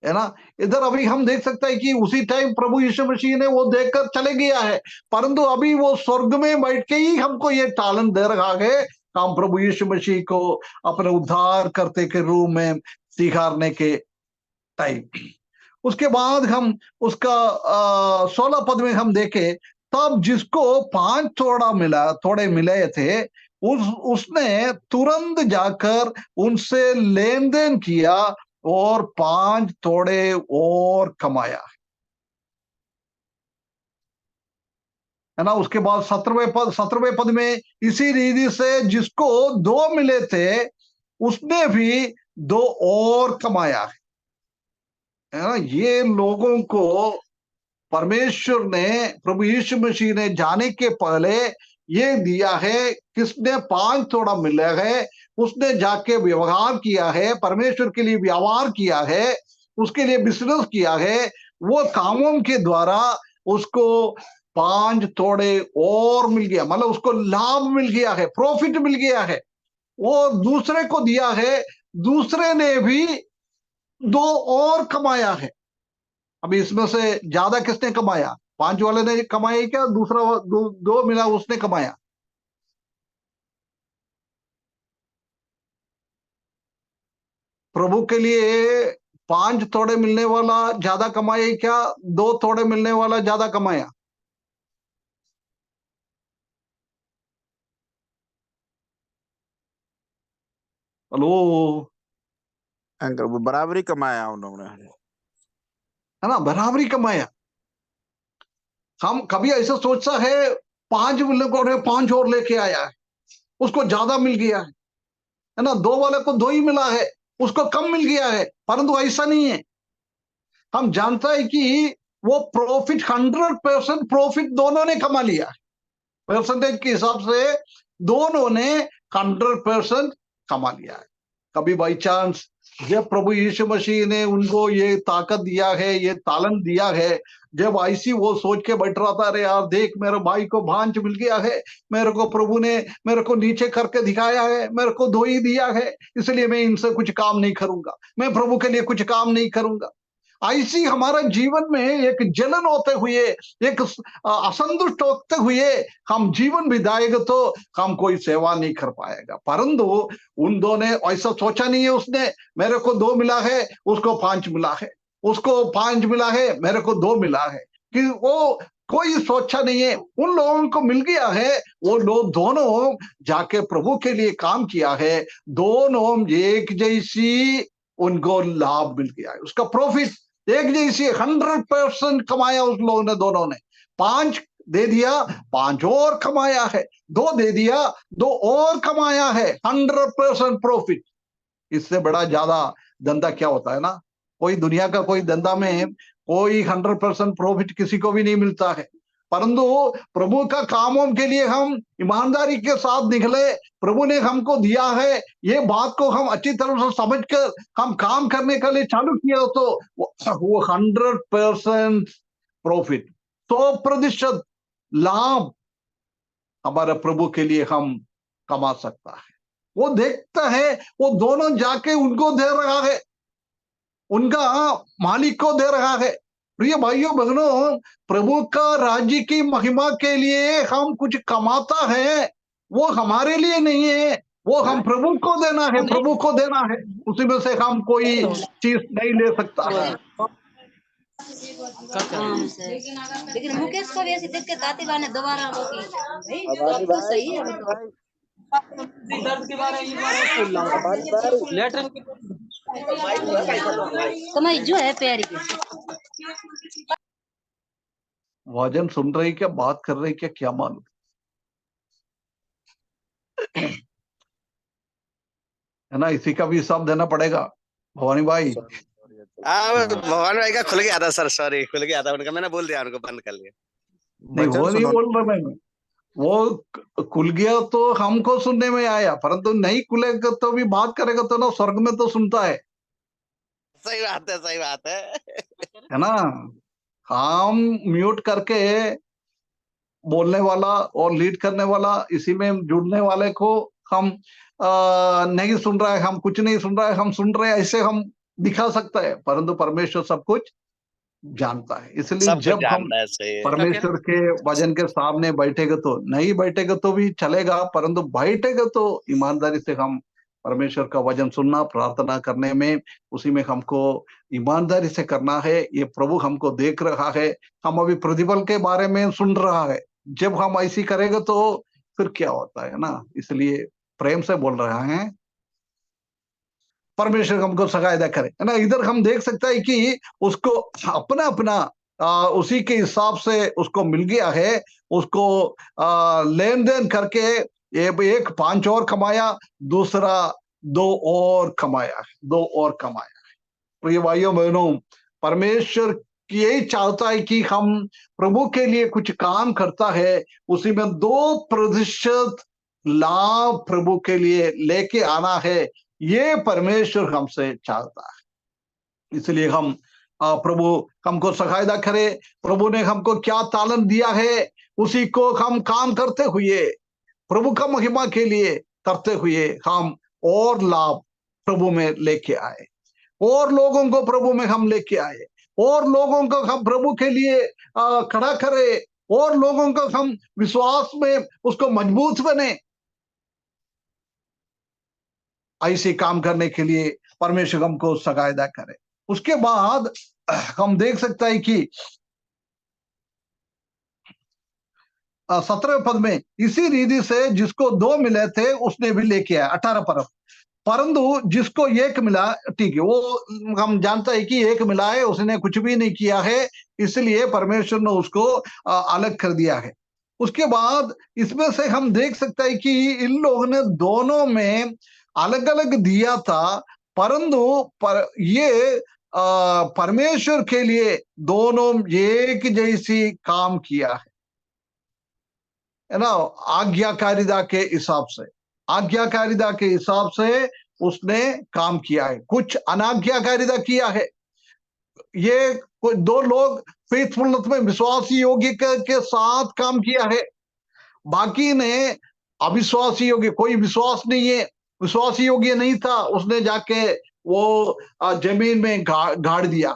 Speaker 1: है ना। इधर अभी हम देख सकते हैं कि उसी टाइम प्रभु यीशु मसीह ने वो देखकर चले गया है, परंतु अभी वो स्वर्ग में बैठ के ही हमको ये टालन दे रहा है, हम प्रभु यीशु मसीह को अपने उद्धार करते के रूप में स्वीकारने के टाइम। उसके बाद हम उसका 16 पद में हम देखे, तब जिसको 5 थोड़े मिले थे, उसने तुरंत जाकर उनसे लेन देन किया और 5 थोड़े और कमाया, है ना। उसके बाद 17वें पद में इसी रीति से जिसको 2 मिले थे उसने भी 2 और कमाया है ना। ये लोगों को परमेश्वर ने, प्रभु यीशु मसीह ने जाने के पहले ये दिया है। किसने 5 थोड़ा मिला है, उसने जाके व्यवहार किया है, परमेश्वर के लिए व्यवहार किया है, उसके लिए बिजनेस किया है, वो कामों के द्वारा उसको 5 थोड़े और मिल गया, मतलब उसको लाभ मिल गया है, प्रॉफिट मिल गया है। वो दूसरे को दिया है, दूसरे ने भी 2 और कमाया है। अभी इसमें से ज्यादा किसने कमाया, 5 वाले ने कमाया क्या, दूसरा 2 मिला उसने कमाया। प्रभु के लिए 5 थोड़े मिलने वाला ज्यादा कमाया क्या, 2 थोड़े मिलने वाला ज्यादा कमाया। हेलो,
Speaker 3: अंकल वो बराबरी कमाया उन लोगों ने,
Speaker 1: है ना, बराबरी कमाया। हम कभी ऐसा सोचता है 5 मिलने को 5 और लेके आया है, उसको ज्यादा मिल गया है ना। 2 वाले को 2 ही मिला है, उसको कम मिल गया है, परंतु ऐसा नहीं है। हम जानता है कि वो प्रॉफिट 100% प्रॉफिट दोनों ने कमा लिया, परसेंटेज के हिसाब से दोनों ने 100% कमा लिया है। कभी बाई चांस जब प्रभु यीशु मसीह ने उनको ये ताकत दिया है, ये तालन दिया है, जब ऐसी वो सोच के बैठ रहा था, अरे यार देख मेरे भाई को 5 मिल गया है, मेरे को प्रभु ने मेरे को नीचे करके दिखाया है, मेरे को 2 ही दिया है, इसलिए मैं इनसे कुछ काम नहीं करूंगा, मैं प्रभु के लिए कुछ काम नहीं करूंगा। ऐसी हमारा जीवन में एक जलन होते हुए, एक असंतुष्ट होते हुए हम जीवन बिताएंगे तो हम कोई सेवा नहीं कर पाएगा। परंतु उन 2 ने ऐसा सोचा नहीं है, उसने मेरे को 2 मिला है, उसको 5 मिला है, उसको 5 मिला है, मेरे को 2 मिला है, कि वो कोई सोचा नहीं है। उन लोगों को मिल गया है, वो लोग दोनों जाके प्रभु के लिए काम किया है, दोनों एक जैसी उनको लाभ मिल गया है, उसका प्रॉफिट एक जैसी 100% कमाया उस लोगों ने, दोनों ने। 5 दे दिया, 5 और कमाया है, 2 दे दिया, 2 और कमाया है, 100% प्रॉफिट। इससे बड़ा ज्यादा धंधा क्या होता है ना। कोई दुनिया का कोई धंधा में कोई 100% प्रॉफिट किसी को भी नहीं मिलता है, परंतु प्रभु का कामों के लिए हम ईमानदारी के साथ निकले, प्रभु ने हमको दिया है, ये बात को हम अच्छी तरह से समझकर हम काम करने के लिए चालू किया तो वो 100% प्रॉफिट, 100% लाभ हमारे प्रभु के लिए हम कमा सकता है। वो देखता है, वो दोनों जाके उनको दे रहा है, उनका मालिक को दे रहा है। प्रिय भाइयों बहनों, प्रभु का राज्य की महिमा के लिए हम कुछ कमाता है, वो हमारे लिए नहीं है, वो हम प्रभु को देना है, प्रभु को देना है। उसी में से हम कोई चीज नहीं ले सकता है।
Speaker 5: लेकिन मुकेश को भी ऐसे देख के ताती बाने दोबारा
Speaker 6: अबानी भाई,
Speaker 5: सही है।
Speaker 6: अबानी भाई,
Speaker 7: दर्द के बारे में
Speaker 6: अबानी भाई,
Speaker 7: लेटर
Speaker 5: कमाई जो है प्यारी की
Speaker 1: वजन सुन रही क्या, बात कर रही क्या मालूम। है ना, इसी का भी हिसाब देना पड़ेगा। भवानी भाई,
Speaker 6: भगवान भाई का खुल गया था सर, सॉरी, खुल गया था उनका, मैंने बोल दिया उनको, बंद कर लिया।
Speaker 1: नहीं
Speaker 3: वचन
Speaker 1: वो नहीं
Speaker 3: सुनो।
Speaker 1: बोल रहा मैं, वो खुल गया तो हमको सुनने में आया, परंतु नहीं खुलेगा तो भी बात करेगा तो ना स्वर्ग में तो सुनता है।
Speaker 6: सही बात है, सही बात
Speaker 1: है ना, हम म्यूट करके बोलने वाला और लीड करने वाला, इसी में जुड़ने वाले को हम नहीं सुन रहा है, हम कुछ नहीं सुन रहा है, हम सुन रहे हैं, ऐसे हम दिखा सकता है, परंतु परमेश्वर सब कुछ जानता है। इसलिए
Speaker 6: सब
Speaker 1: जब हम
Speaker 6: जानता है, सही है।
Speaker 1: परमेश्वर के वचन के सामने बैठेगा तो, नहीं बैठेगा तो भी चलेगा, परंतु बैठेगा तो ईमानदारी से हम परमेश्वर का वचन सुनना, प्रार्थना करने में, उसी में हमको ईमानदारी से करना है। ये प्रभु हमको देख रहा है, हम अभी प्रतिफल के बारे में सुन रहा है। जब हम ऐसी करेंगे तो फिर क्या होता है ना, इसलिए प्रेम से बोल रहा है, परमेश्वर हमको सहायता करे। है ना, इधर हम देख सकते हैं कि उसको अपना अपना उसी के हिसाब से उसको मिल गया है, उसको लेन देन करके एक 5 और कमाया, दूसरा 2 और कमाया, 2 और कमाया। प्रिय भाइयों बहनों, परमेश्वर यही चाहता है कि हम प्रभु के लिए कुछ काम करता है, उसी में 2% लाभ प्रभु के लिए लेके आना है, ये परमेश्वर हमसे चाहता है। इसलिए हम प्रभु हमको सहायता करे। प्रभु ने हमको क्या तालन दिया है, उसी को हम काम करते हुए, प्रभु का महिमा के लिए करते हुए, हम और लाभ प्रभु में लेके आए, और लोगों को प्रभु में हम लेके आए, और लोगों को हम प्रभु के लिए खड़ा करें, और लोगों को हम विश्वास में उसको मजबूत बने। ऐसे काम करने के लिए परमेश्वर हमको सहायता करे। उसके बाद हम देख सकते हैं कि 17वें पद में, इसी रीति से जिसको 2 मिले थे उसने भी लेके आया 18 परब, परंतु जिसको 1 मिला, ठीक है, वो हम जानते हैं कि 1 मिला है, उसने कुछ भी नहीं किया है, इसलिए परमेश्वर ने उसको अलग कर दिया है। उसके बाद इसमें से हम देख सकते हैं कि इन लोगों ने दोनों में अलग अलग दिया था, परंतु ये परमेश्वर के लिए दोनों एक जैसी काम किया है ना, आज्ञाकारिता के हिसाब से, आज्ञाकारिता के हिसाब से उसने काम किया है। कुछ अनाज्ञाकारिता किया है। ये 2 लोग फेथफुलनेस में विश्वासी योग्य के साथ काम किया है, बाकी ने अविश्वासी योग्य, कोई विश्वास नहीं है, विश्वासी योग्य नहीं था, उसने जाके वो जमीन में गाड़ दिया।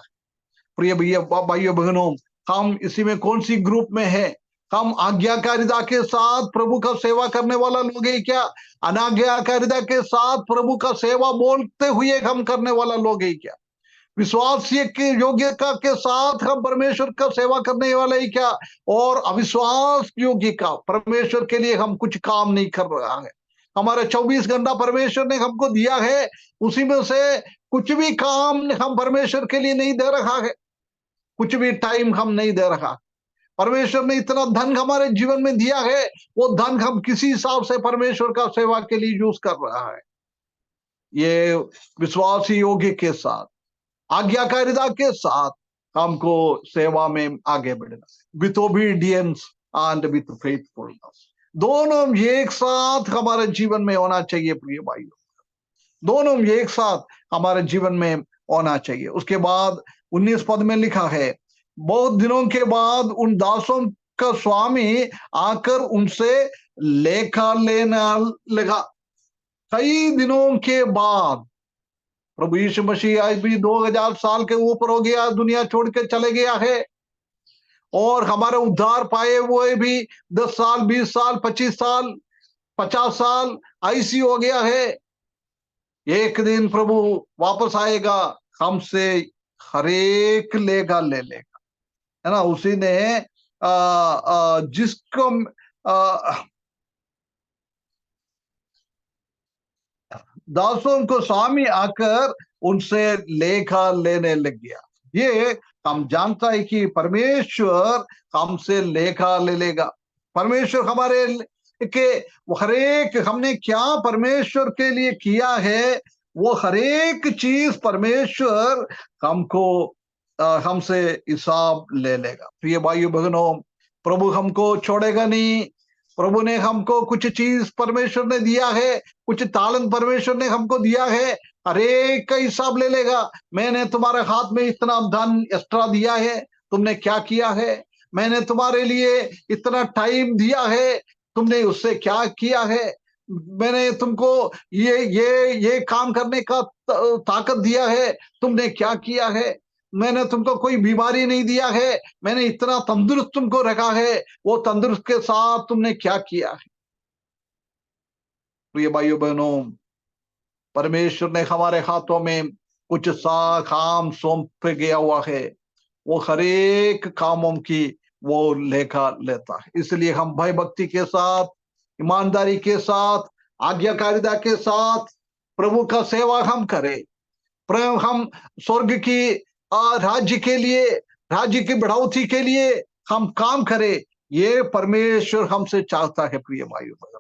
Speaker 1: प्रिय भाइयों बहनों, हम इसी में कौन सी ग्रुप में है? हम आज्ञाकारिता के साथ प्रभु का सेवा करने वाला लोग है क्या? अनाज्ञाकारिता के साथ प्रभु का सेवा बोलते हुए हम करने वाला लोग है क्या? विश्वास के योग्यता के साथ हम परमेश्वर का सेवा करने वाले ही क्या? और अविश्वास योग्य का परमेश्वर के लिए हम कुछ काम नहीं कर रहा है। हमारे 24 घंटा परमेश्वर ने हमको दिया है, उसी में से कुछ भी काम हम परमेश्वर के लिए नहीं दे रहा है, कुछ भी टाइम हम नहीं दे रहा। परमेश्वर ने इतना धन हमारे जीवन में दिया है, वो धन हम किसी हिसाब से परमेश्वर का सेवा के लिए यूज कर रहा है। ये विश्वासी योग्य के साथ, आज्ञाकारिता के साथ हमको सेवा में आगे बढ़ना है, with obedience and with faithfulness, दोनों एक साथ हमारे जीवन में होना चाहिए। प्रिय भाइयों, दोनों एक साथ हमारे जीवन में होना चाहिए। उसके बाद 19 पद में लिखा है, बहुत दिनों के बाद उन दासों का स्वामी आकर उनसे लेखा लेना लगा। कई दिनों के बाद प्रभु यीशु मसीह आज भी 2000 साल के ऊपर हो गया, दुनिया छोड़ के चले गया है, और हमारे उद्धार पाए हुए भी 10 साल, 20 साल, 25 साल, 50 साल ऐसी हो गया है। एक दिन प्रभु वापस आएगा, हमसे हरेक लेगा ले लेगा, है ना। उसी ने जिसको दासों को स्वामी आकर उनसे लेखा लेने लग गया। ये हम जानता है कि परमेश्वर हमसे लेखा ले लेगा। परमेश्वर हमारे के हरेक हमने क्या परमेश्वर के लिए किया है, वो हरेक चीज परमेश्वर हमको हमसे हिसाब ले लेगा। प्रिय भाइयों बहनों, प्रभु हमको छोड़ेगा नहीं। प्रभु ने हमको कुछ चीज परमेश्वर ने दिया है, कुछ तालन परमेश्वर ने हमको दिया है, हरेक का हिसाब ले लेगा। मैंने तुम्हारे हाथ में इतना धन एक्स्ट्रा दिया है, तुमने क्या किया है? मैंने तुम्हारे लिए इतना टाइम दिया है, तुमने उससे क्या किया है? मैंने तुमको ये काम करने का ताकत दिया है, तुमने क्या किया है? मैंने तुमको कोई बीमारी नहीं दिया है, मैंने इतना तंदुरुस्त तुमको रखा है, वो तंदुरुस्त के साथ तुमने क्या किया है? प्रिय भाइयों बहनों, परमेश्वर ने हमारे हाथों में कुछ सा काम सौंप गया हुआ है, वो हरेक कामों की वो लेखा लेता है। इसलिए हम भय भक्ति के साथ, ईमानदारी के साथ, आज्ञाकारिता के साथ प्रभु का सेवा हम करें। प्रेम हम स्वर्ग की राज्य के लिए, राज्य की बढ़ोतरी के लिए हम काम करें, ये परमेश्वर हमसे चाहता है। प्रिय भाइयों बहनों,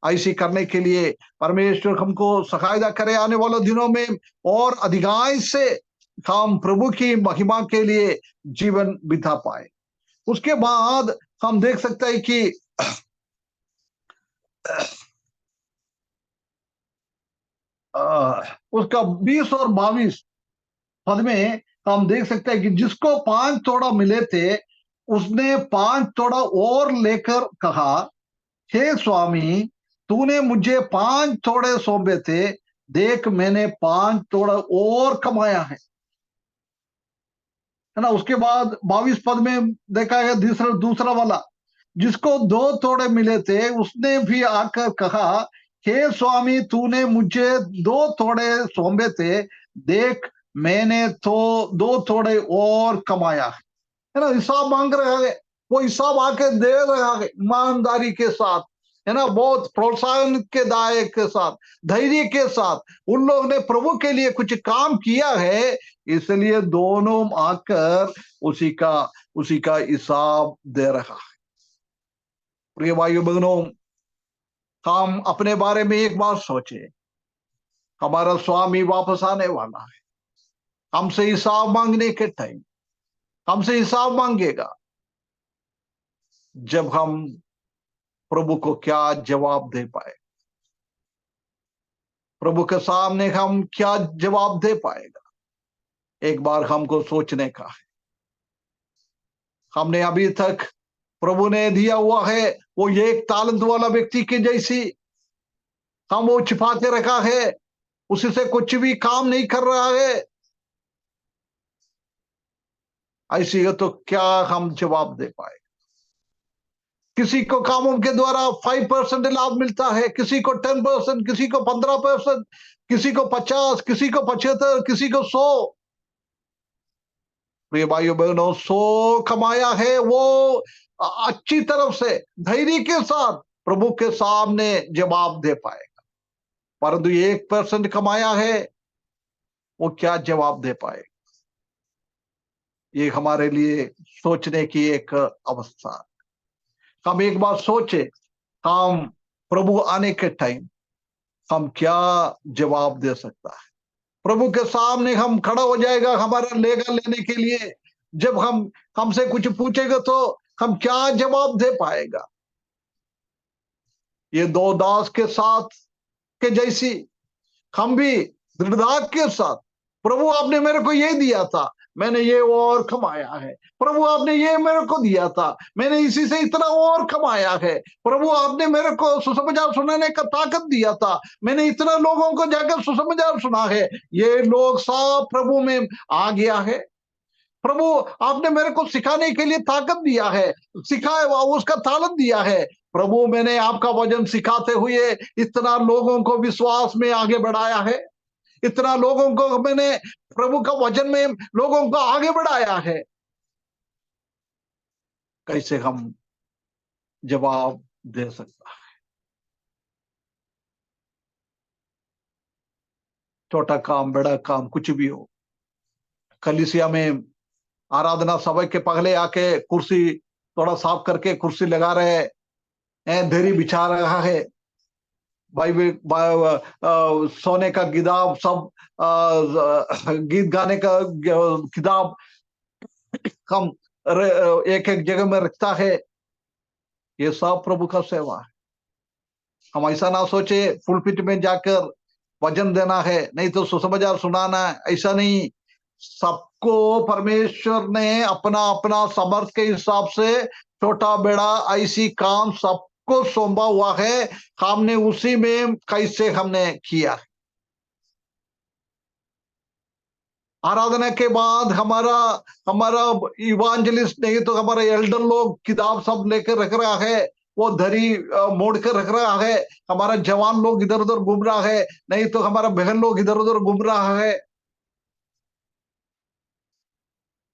Speaker 1: ऐसी करने के लिए परमेश्वर हमको सहायता करे आने वाले दिनों में, और अधिकांश से हम प्रभु की महिमा के लिए जीवन बिता पाए। उसके बाद हम देख सकते हैं कि उसका 20 और 22 पद में हम देख सकते हैं कि जिसको 5 तोड़ा मिले थे, उसने 5 तोड़ा और लेकर कहा, हे स्वामी, तूने मुझे 5 तोड़े सौंपे थे, देख मैंने 5 तोड़ा और कमाया है ना। उसके बाद 22 पद में देखा है दूसरा वाला, जिसको 2 तोड़े मिले थे, उसने भी आकर कहा, हे स्वामी, तूने मुझे 2 तोड़े सौंपे थे, देख मैंने तो 2 तोड़े और कमाया है ना। हिसाब मांग रहा है, वो हिसाब आके दे रहा है ईमानदारी के साथ, है ना, बहुत प्रोत्साहन के दायक के साथ, धैर्य के साथ। उन लोग ने प्रभु के लिए कुछ काम किया है, इसलिए दोनों आकर उसी का हिसाब दे रहा है। प्रिय भाइयों बहनों, हम अपने बारे में एक बार सोचे, हमारा स्वामी वापस आने वाला है, हमसे हिसाब मांगने के टाइम हमसे हिसाब मांगेगा। जब हम प्रभु को क्या जवाब दे पाए, प्रभु के सामने हम क्या जवाब दे पाएगा, एक बार हमको सोचने का है। हमने अभी तक प्रभु ने दिया हुआ है वो एक तालंत वाला व्यक्ति के जैसी हम वो छिपा के रखा है, उसी से कुछ भी काम नहीं कर रहा है, ऐसी है तो क्या हम जवाब दे पाए? किसी को कामों के द्वारा 5% लाभ मिलता है, किसी को 10%, किसी को 15%, किसी को 50, किसी को 75, किसी को 100। प्रिय भाइयों बहनों, 100 कमाया है वो अच्छी तरफ से धैर्य के साथ प्रभु के सामने जवाब दे पाएगा, परंतु 1% कमाया है, वो क्या जवाब दे पाएगा? ये हमारे लिए सोचने की एक अवस्था। हम एक बार सोचे, हम प्रभु आने के टाइम हम क्या जवाब दे सकता है? प्रभु के सामने हम खड़ा हो जाएगा हमारा लेगा लेने के लिए, जब हम हमसे कुछ पूछेगा तो हम क्या जवाब दे पाएगा? ये 2 दास के साथ के जैसी हम भी दृढ़ता के साथ, प्रभु आपने मेरे को ये दिया था, मैंने ये और कमाया है। प्रभु आपने ये मेरे को दिया था, मैंने इसी से इतना और कमाया है। प्रभु आपने मेरे को सुसमाचार सुनाने का ताकत दिया था, मैंने इतना लोगों को जाकर सुसमाचार सुना है। ये लोग सब प्रभु में आ गया है। प्रभु आपने मेरे को सिखाने के लिए ताकत दिया है, सिखाए उसका ताकत दिया है। प्रभु मैंने आपका वचन सिखाते हुए इतना लोगों को विश्वास में आगे बढ़ाया है, इतना लोगों को मैंने प्रभु का वचन में लोगों को आगे बढ़ाया है। कैसे हम जवाब दे सकता है? छोटा काम बड़ा काम कुछ भी हो, कलीसिया में आराधना सभा के पगले आके कुर्सी थोड़ा साफ करके कुर्सी लगा रहे हैं, धरी बिछा रहा है, सोने का किताब सब, गीत गाने का किताब हम एक एक जगह में रखता है। ये सब प्रभु का सेवा है। हम ऐसा ना सोचे पुलपिट में जाकर वचन देना है, नहीं तो सुसमाचार सुनाना है, ऐसा नहीं। सबको परमेश्वर ने अपना अपना समर्थ के हिसाब से छोटा बड़ा ऐसी काम सबको सौंपा हुआ है। हमने उसी में कैसे हमने किया। आराधना के बाद हमारा इवांजलिस्ट नहीं तो हमारा एल्डर लोग किताब सब लेकर रख रहा है, वो धरी मोड़ कर रख रहा है। हमारा जवान लोग इधर उधर घूम रहा है, नहीं तो हमारा बहन लोग इधर उधर घूम रहा है।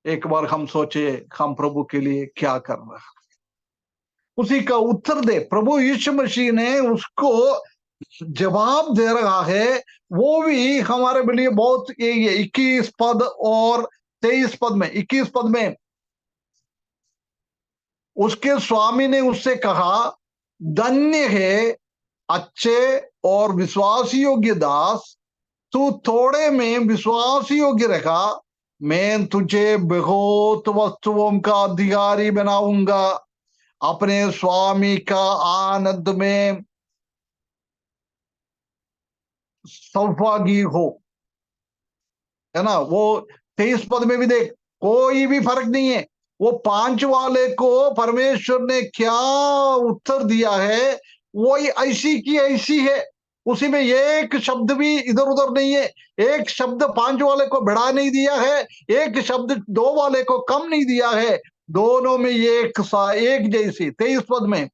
Speaker 1: एक बार हम सोचे हम प्रभु के लिए क्या कर रहा है, उसी का उत्तर दे। प्रभु यीशु मसीह ने उसको जवाब दे रहा है, वो भी हमारे लिए बहुत। 21 पद और 23 पद में, 21 पद में उसके स्वामी ने उससे कहा, धन्य है अच्छे और विश्वास योग्य दास, तू थोड़े में विश्वास योग्य रखा, मैं तुझे बहुत वस्तुओं का अधिकारी बनाऊंगा। अपने स्वामी का आनंद में सौभागी हो। है ना? वो 23 पद में भी देख, कोई भी फर्क नहीं है। वो 5 वाले को परमेश्वर ने क्या उत्तर दिया है, वही ऐसी की ऐसी है। उसी में एक शब्द भी इधर उधर नहीं है। एक शब्द 5 वाले को बढ़ा नहीं दिया है, एक शब्द 2 वाले को कम नहीं दिया है। दोनों में एक जैसी। 23 पद में,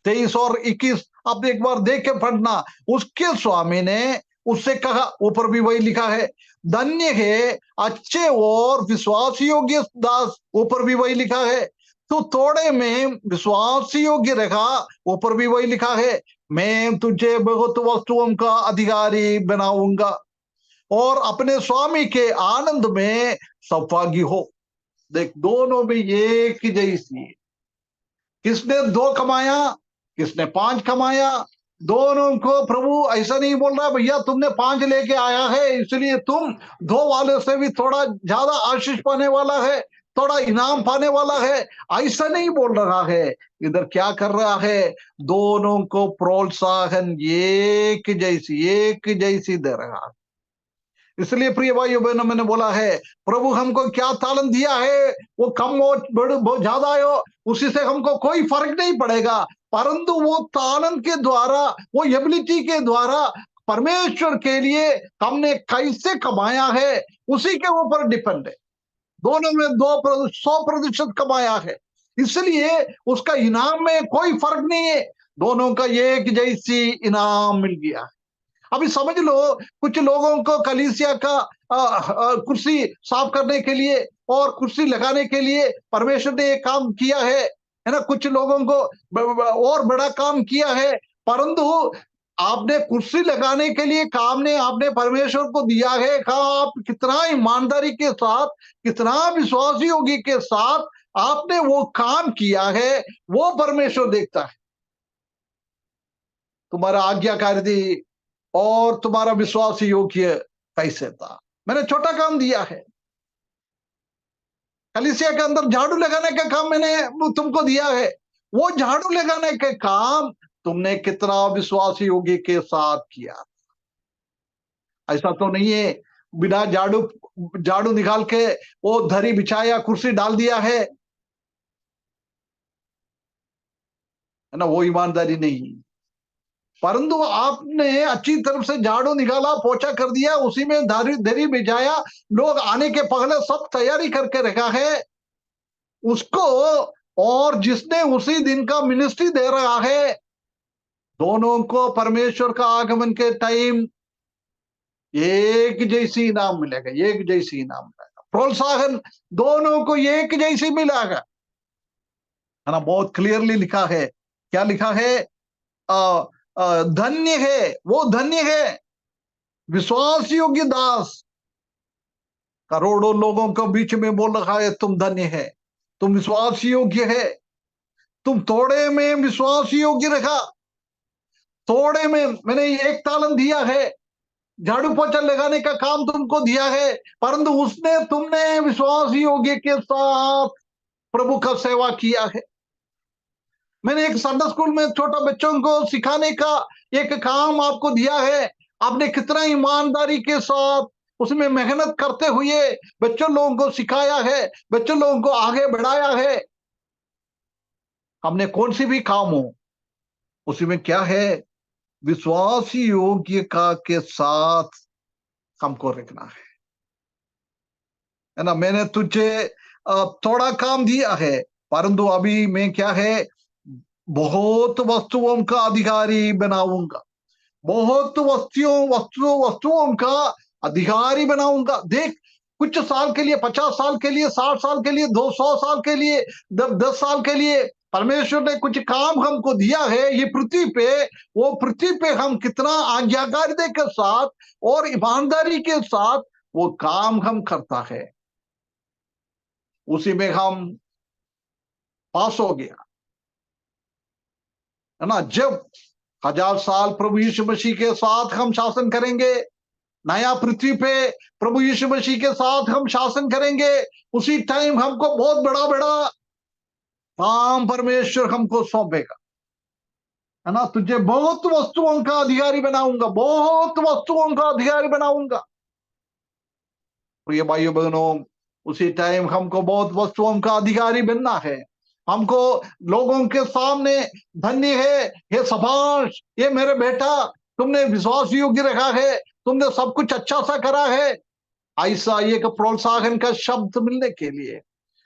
Speaker 1: 23 और 21 आप एक बार देख के पढ़ना। उसके स्वामी ने उससे कहा, ऊपर भी वही लिखा है, धन्य है अच्छे और विश्वास योग्य दास, ऊपर भी वही लिखा है। तो थोड़े में विश्वास योग्य रखा, ऊपर भी वही लिखा है, मैं तुझे बहुत वस्तुओं का अधिकारी बनाऊंगा और अपने स्वामी के आनंद में सौभागी हो। देख, दोनों में एक जैसी है। किसने 2 कमाया, किसने 5 कमाया, दोनों को प्रभु ऐसा नहीं बोल रहा, भैया तुमने 5 लेके आया है इसलिए तुम 2 वाले से भी थोड़ा ज्यादा आशीष पाने वाला है, थोड़ा इनाम पाने वाला है, ऐसा नहीं बोल रहा है। इधर क्या कर रहा है, दोनों को प्रोत्साहन एक जैसी दे रहा है। इसलिए प्रिय भाइयों बहनों, मैंने बोला है प्रभु हमको क्या तालन दिया है, वो कम हो बहुत ज्यादा हो, उसी से हमको कोई फर्क नहीं पड़ेगा। परंतु वो तालन के द्वारा, वो एबिलिटी के द्वारा परमेश्वर के लिए हमने कैसे कमाया है, उसी के ऊपर डिपेंड है। दोनों में 100% कमाया है, इसलिए उसका इनाम में कोई फर्क नहीं है। दोनों का एक जैसी इनाम मिल गया है। अभी समझ लो, कुछ लोगों को कलीसिया का कुर्सी साफ करने के लिए और कुर्सी लगाने के लिए परमेश्वर ने एक काम किया है ना? कुछ लोगों को और बड़ा काम किया है, परंतु आपने कुर्सी लगाने के लिए काम ने आपने परमेश्वर को दिया है। कहा आप कितना ईमानदारी के साथ, कितना विश्वास योगी के साथ आपने वो काम किया है, वो परमेश्वर देखता है। तुम्हारा आज्ञाकारी और तुम्हारा विश्वास योग्य कैसे था। मैंने छोटा काम दिया है, कलीसिया के अंदर झाड़ू लगाने का काम मैंने तुमको दिया है। वो झाड़ू लगाने के काम तुमने कितना विश्वास योग्य के साथ किया। ऐसा तो नहीं है बिना झाड़ू झाड़ू निकाल के वो धरी बिछाया, कुर्सी डाल दिया है ना, वो ईमानदारी नहीं। परंतु आपने अच्छी तरफ से झाड़ू निकाला, पोछा कर दिया, उसी में धरी धरी बिछाया, लोग आने के पहले सब तैयारी करके रखा है उसको, और जिसने उसी दिन का मिनिस्ट्री दे रहा है, दोनों को परमेश्वर का आगमन के टाइम एक जैसी इनाम मिलेगा, एक जैसी इनाम मिलेगा, प्रोत्साहन दोनों को एक जैसी मिलेगा, है ना। बहुत क्लियरली लिखा है, क्या लिखा है? धन्य है, वो धन्य है विश्वास योग्य दास। करोड़ों लोगों के बीच में बोल रहा है तुम धन्य है, तुम विश्वास योग्य है, तुम थोड़े में विश्वास योग्य रखा, थोड़े में मैंने एक तालन दिया है, झाड़ू पोछा लगाने का काम तुमको दिया है, परंतु उसने तुमने विश्वास योग्य के साथ प्रभु का सेवा किया है। मैंने एक संडे स्कूल में छोटा बच्चों को सिखाने का एक काम आपको दिया है, आपने कितना ईमानदारी के साथ उसमें मेहनत करते हुए बच्चों लोगों को सिखाया है, बच्चों लोगों को आगे बढ़ाया है। हमने कौन सी भी काम हो उसी में क्या है? विश्वास योग्य का के साथ हमको रखना है ना। मैंने तुझे थोड़ा काम दिया है, परंतु अभी मैं क्या है, बहुत वस्तुओं का अधिकारी बनाऊंगा, बहुत वस्तुओं का अधिकारी बनाऊंगा। देख, कुछ साल के लिए, 50 साल के लिए, 60 साल के लिए, 200 साल के लिए, 10 साल के लिए परमेश्वर ने कुछ काम हमको दिया है ये पृथ्वी पे। वो पृथ्वी पे हम कितना आज्ञाकारिता के साथ और ईमानदारी के साथ वो काम हम करता है, उसी में हम पास हो गया, है ना। जब 1000 साल प्रभु यीशु मसीह के साथ हम शासन करेंगे, नया पृथ्वी पे प्रभु यीशु मसीह के साथ हम शासन करेंगे, उसी टाइम हमको बहुत बड़ा बड़ा काम परमेश्वर हमको सौंपेगा, है ना। तुझे बहुत वस्तुओं का अधिकारी बनाऊंगा, बहुत वस्तुओं का अधिकारी बनाऊंगा। प्रिय भाइयों बहनों, उसी टाइम हमको बहुत वस्तुओं का अधिकारी बनना है। हमको लोगों के सामने धन्य है, ये शाबाश, ये मेरे बेटा, तुमने विश्वास योग्य रखा है, तुमने सब कुछ अच्छा सा करा है, ऐसा एक प्रोत्साहन का शब्द मिलने के लिए,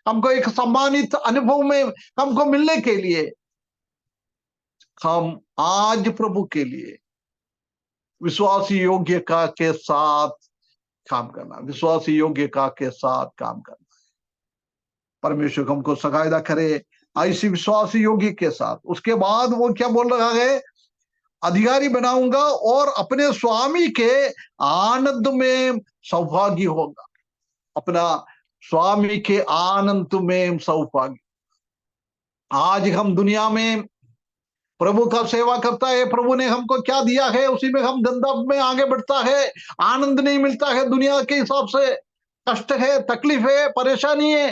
Speaker 1: हमको एक सम्मानित अनुभव में हमको मिलने के लिए, हम आज प्रभु के लिए विश्वास योग्य का के साथ काम करना, विश्वास योग्य का के साथ काम करना। परमेश्वर हमको सहायता करे ऐसी विश्वास योग्य के साथ। उसके बाद वो क्या बोल रहा है? अधिकारी बनाऊंगा और अपने स्वामी के आनंद में सौभाग्य होगा, अपना स्वामी के आनंद में सौभाग्य। आज हम दुनिया में प्रभु का सेवा करता है, प्रभु ने हमको क्या दिया है उसी में हम धंधा में आगे बढ़ता है, आनंद नहीं मिलता है दुनिया के हिसाब से, कष्ट है, तकलीफ है, परेशानी है,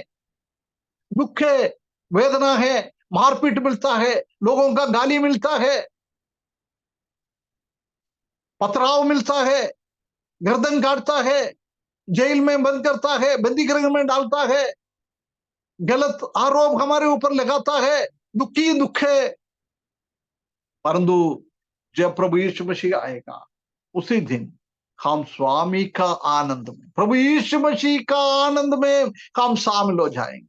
Speaker 1: दुख है, वेदना है, मारपीट मिलता है, लोगों का गाली मिलता है, पथराव मिलता है, गर्दन काटता है, जेल में बंद करता है, बंदी गृह में डालता है, गलत आरोप हमारे ऊपर लगाता है, दुखी दुख है। परंतु जब प्रभु यीशु मसीह आएगा उसी दिन हम स्वामी का आनंद में, प्रभु यीशु मसीह का आनंद में हम शामिल हो जाएंगे।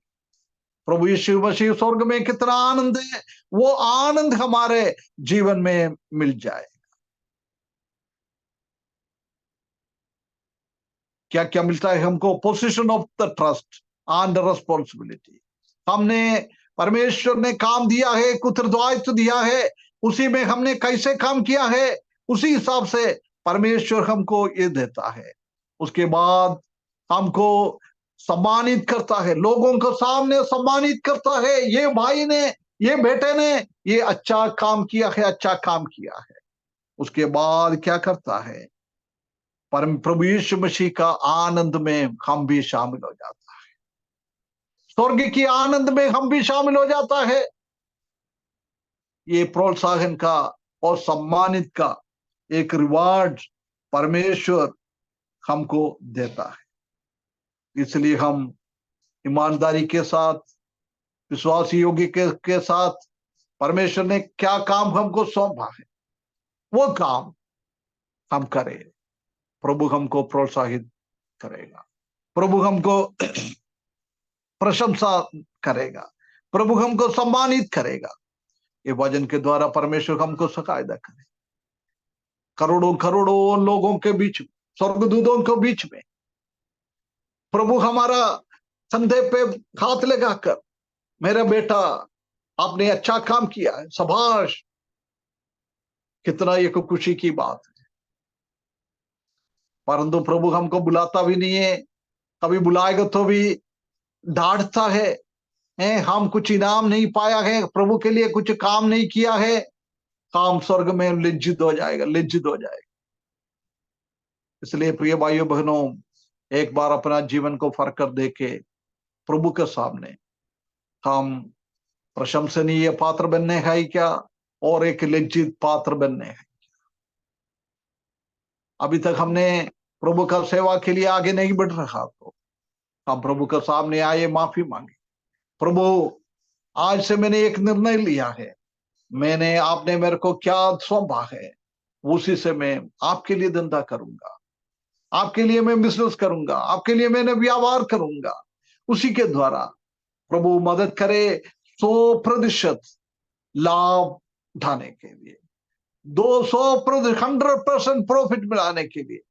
Speaker 1: प्रभु यीशु मसीह स्वर्ग में कितना आनंद है, वो आनंद हमारे जीवन में मिल जाए। क्या क्या मिलता है हमको? Position of the trust and responsibility. हमने, परमेश्वर ने काम दिया है, उत्तरदायित्व दिया है, उसी में हमने कैसे काम किया है उसी हिसाब से परमेश्वर हमको ये देता है। उसके बाद हमको सम्मानित करता है, लोगों को सामने सम्मानित करता है, ये भाई ने, ये बेटे ने ये अच्छा काम किया है, अच्छा काम किया है। उसके बाद क्या करता है? परम प्रभु यीशु मसीह का आनंद में हम भी शामिल हो जाता है, स्वर्ग की आनंद में हम भी शामिल हो जाता है। ये प्रोत्साहन का और सम्मानित का एक रिवार्ड परमेश्वर हमको देता है। इसलिए हम ईमानदारी के साथ, विश्वासी योग्य के साथ परमेश्वर ने क्या काम हमको सौंपा है वो काम हम करें। प्रभु हमको प्रोत्साहित करेगा, प्रभु हमको प्रशंसा करेगा, प्रभु हमको सम्मानित करेगा। ये वचन के द्वारा परमेश्वर हमको सकायदा करे। करोड़ों करोड़ों लोगों के बीच, स्वर्गदूतों के बीच में प्रभु हमारा कंधे पे हाथ लगाकर, मेरा बेटा आपने अच्छा काम किया है, शाबाश, कितना एक खुशी की बात है। परंतु प्रभु हमको बुलाता भी नहीं है, कभी बुलाएगा तो भी डांटता है, हम कुछ इनाम नहीं पाया है, प्रभु के लिए कुछ काम नहीं किया है, काम स्वर्ग में लज्जित हो जाएगा, लज्जित हो जाएगा। इसलिए प्रिय भाइयों बहनों, एक बार अपना जीवन को फर्क कर देके प्रभु के सामने हम प्रशंसनीय पात्र बनने हैं क्या और एक लज्जित पात्र बनने हैं। अभी तक हमने प्रभु का सेवा के लिए आगे नहीं बढ़ रहा तो हम प्रभु के सामने आए, माफी मांगे। प्रभु आज से मैंने एक निर्णय लिया है, मैंने आपने मेरे को क्या सौंपा है उसी से मैं आपके लिए धंधा करूंगा, आपके लिए मैं बिजनेस करूंगा, आपके लिए मैंने व्यापार करूंगा। उसी के द्वारा प्रभु मदद करे 100% लाभ उठाने के लिए, 200% 100% प्रॉफिट मिलाने के लिए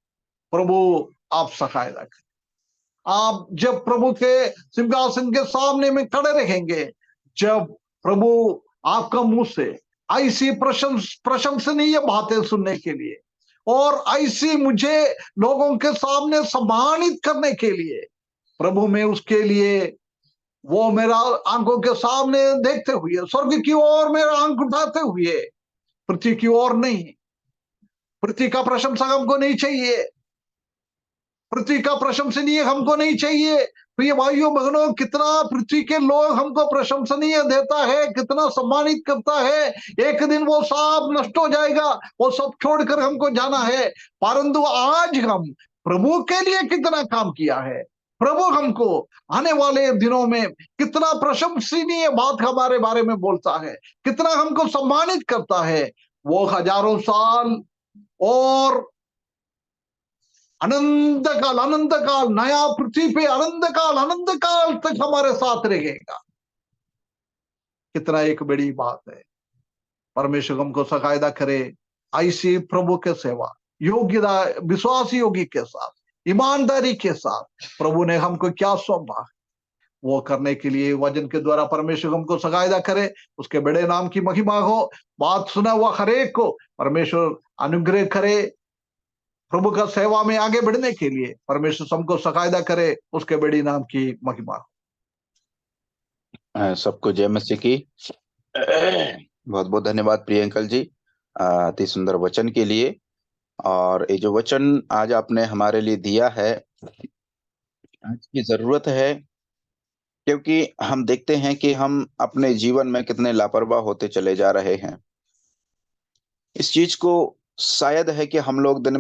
Speaker 1: प्रभु आप सहायता करें। आप जब प्रभु के सिंहासन के सामने में खड़े रहेंगे, जब प्रभु आपका मुंह से ऐसी प्रशंसनीय बातें सुनने के लिए और ऐसी मुझे लोगों के सामने सम्मानित करने के लिए, प्रभु में उसके लिए वो मेरा आंखों के सामने देखते हुए, स्वर्ग की ओर मेरा आंख उठाते हुए, पृथ्वी की ओर नहीं। पृथ्वी का प्रशंसा हमको नहीं चाहिए, पृथ्वी का प्रशंसनीय हमको नहीं चाहिए। प्रिय भाइयों बहनों, कितना पृथ्वी के लोग हमको प्रशंसनीय देता है, कितना सम्मानित करता है। एक दिन वो सब नष्ट हो जाएगा, वो सब छोड़कर हमको जाना है। परंतु आज हम प्रभु के लिए कितना काम किया है, प्रभु हमको आने वाले दिनों में कितना प्रशंसनीय बात हमारे बारे में बोलता है, कितना हमको सम्मानित करता है। वो हजारों साल और अनंत काल नया पृथ्वी पे अनंत काल तक हमारे साथ रहेगा। कितना एक बड़ी बात है। परमेश्वर हमको सकायदा करे ऐसी प्रभु के सेवा योग्यता, विश्वास योगी के साथ, ईमानदारी के साथ प्रभु ने हमको क्या सौंपा वो करने के लिए वचन के द्वारा परमेश्वर हमको सकायदा करे। उसके बड़े नाम की महिमा हो। बात सुना हुआ हर एक को परमेश्वर अनुग्रह करे। प्रभु का सेवा में आगे बढ़ने के लिए परमेश्वर सबको सकायदा करे, उसके बड़ी नाम की महिमा हो।
Speaker 3: सबको जय मसीह की। बहुत बहुत धन्यवाद प्रिय अंकल जी, अति सुंदर वचन के लिए। और ये जो वचन आज आपने हमारे लिए दिया है, आज की जरूरत है, क्योंकि हम देखते हैं कि हम अपने जीवन में कितने लापरवाह होते चले जा रहे हैं। इस चीज को शायद है कि हम लोग दिन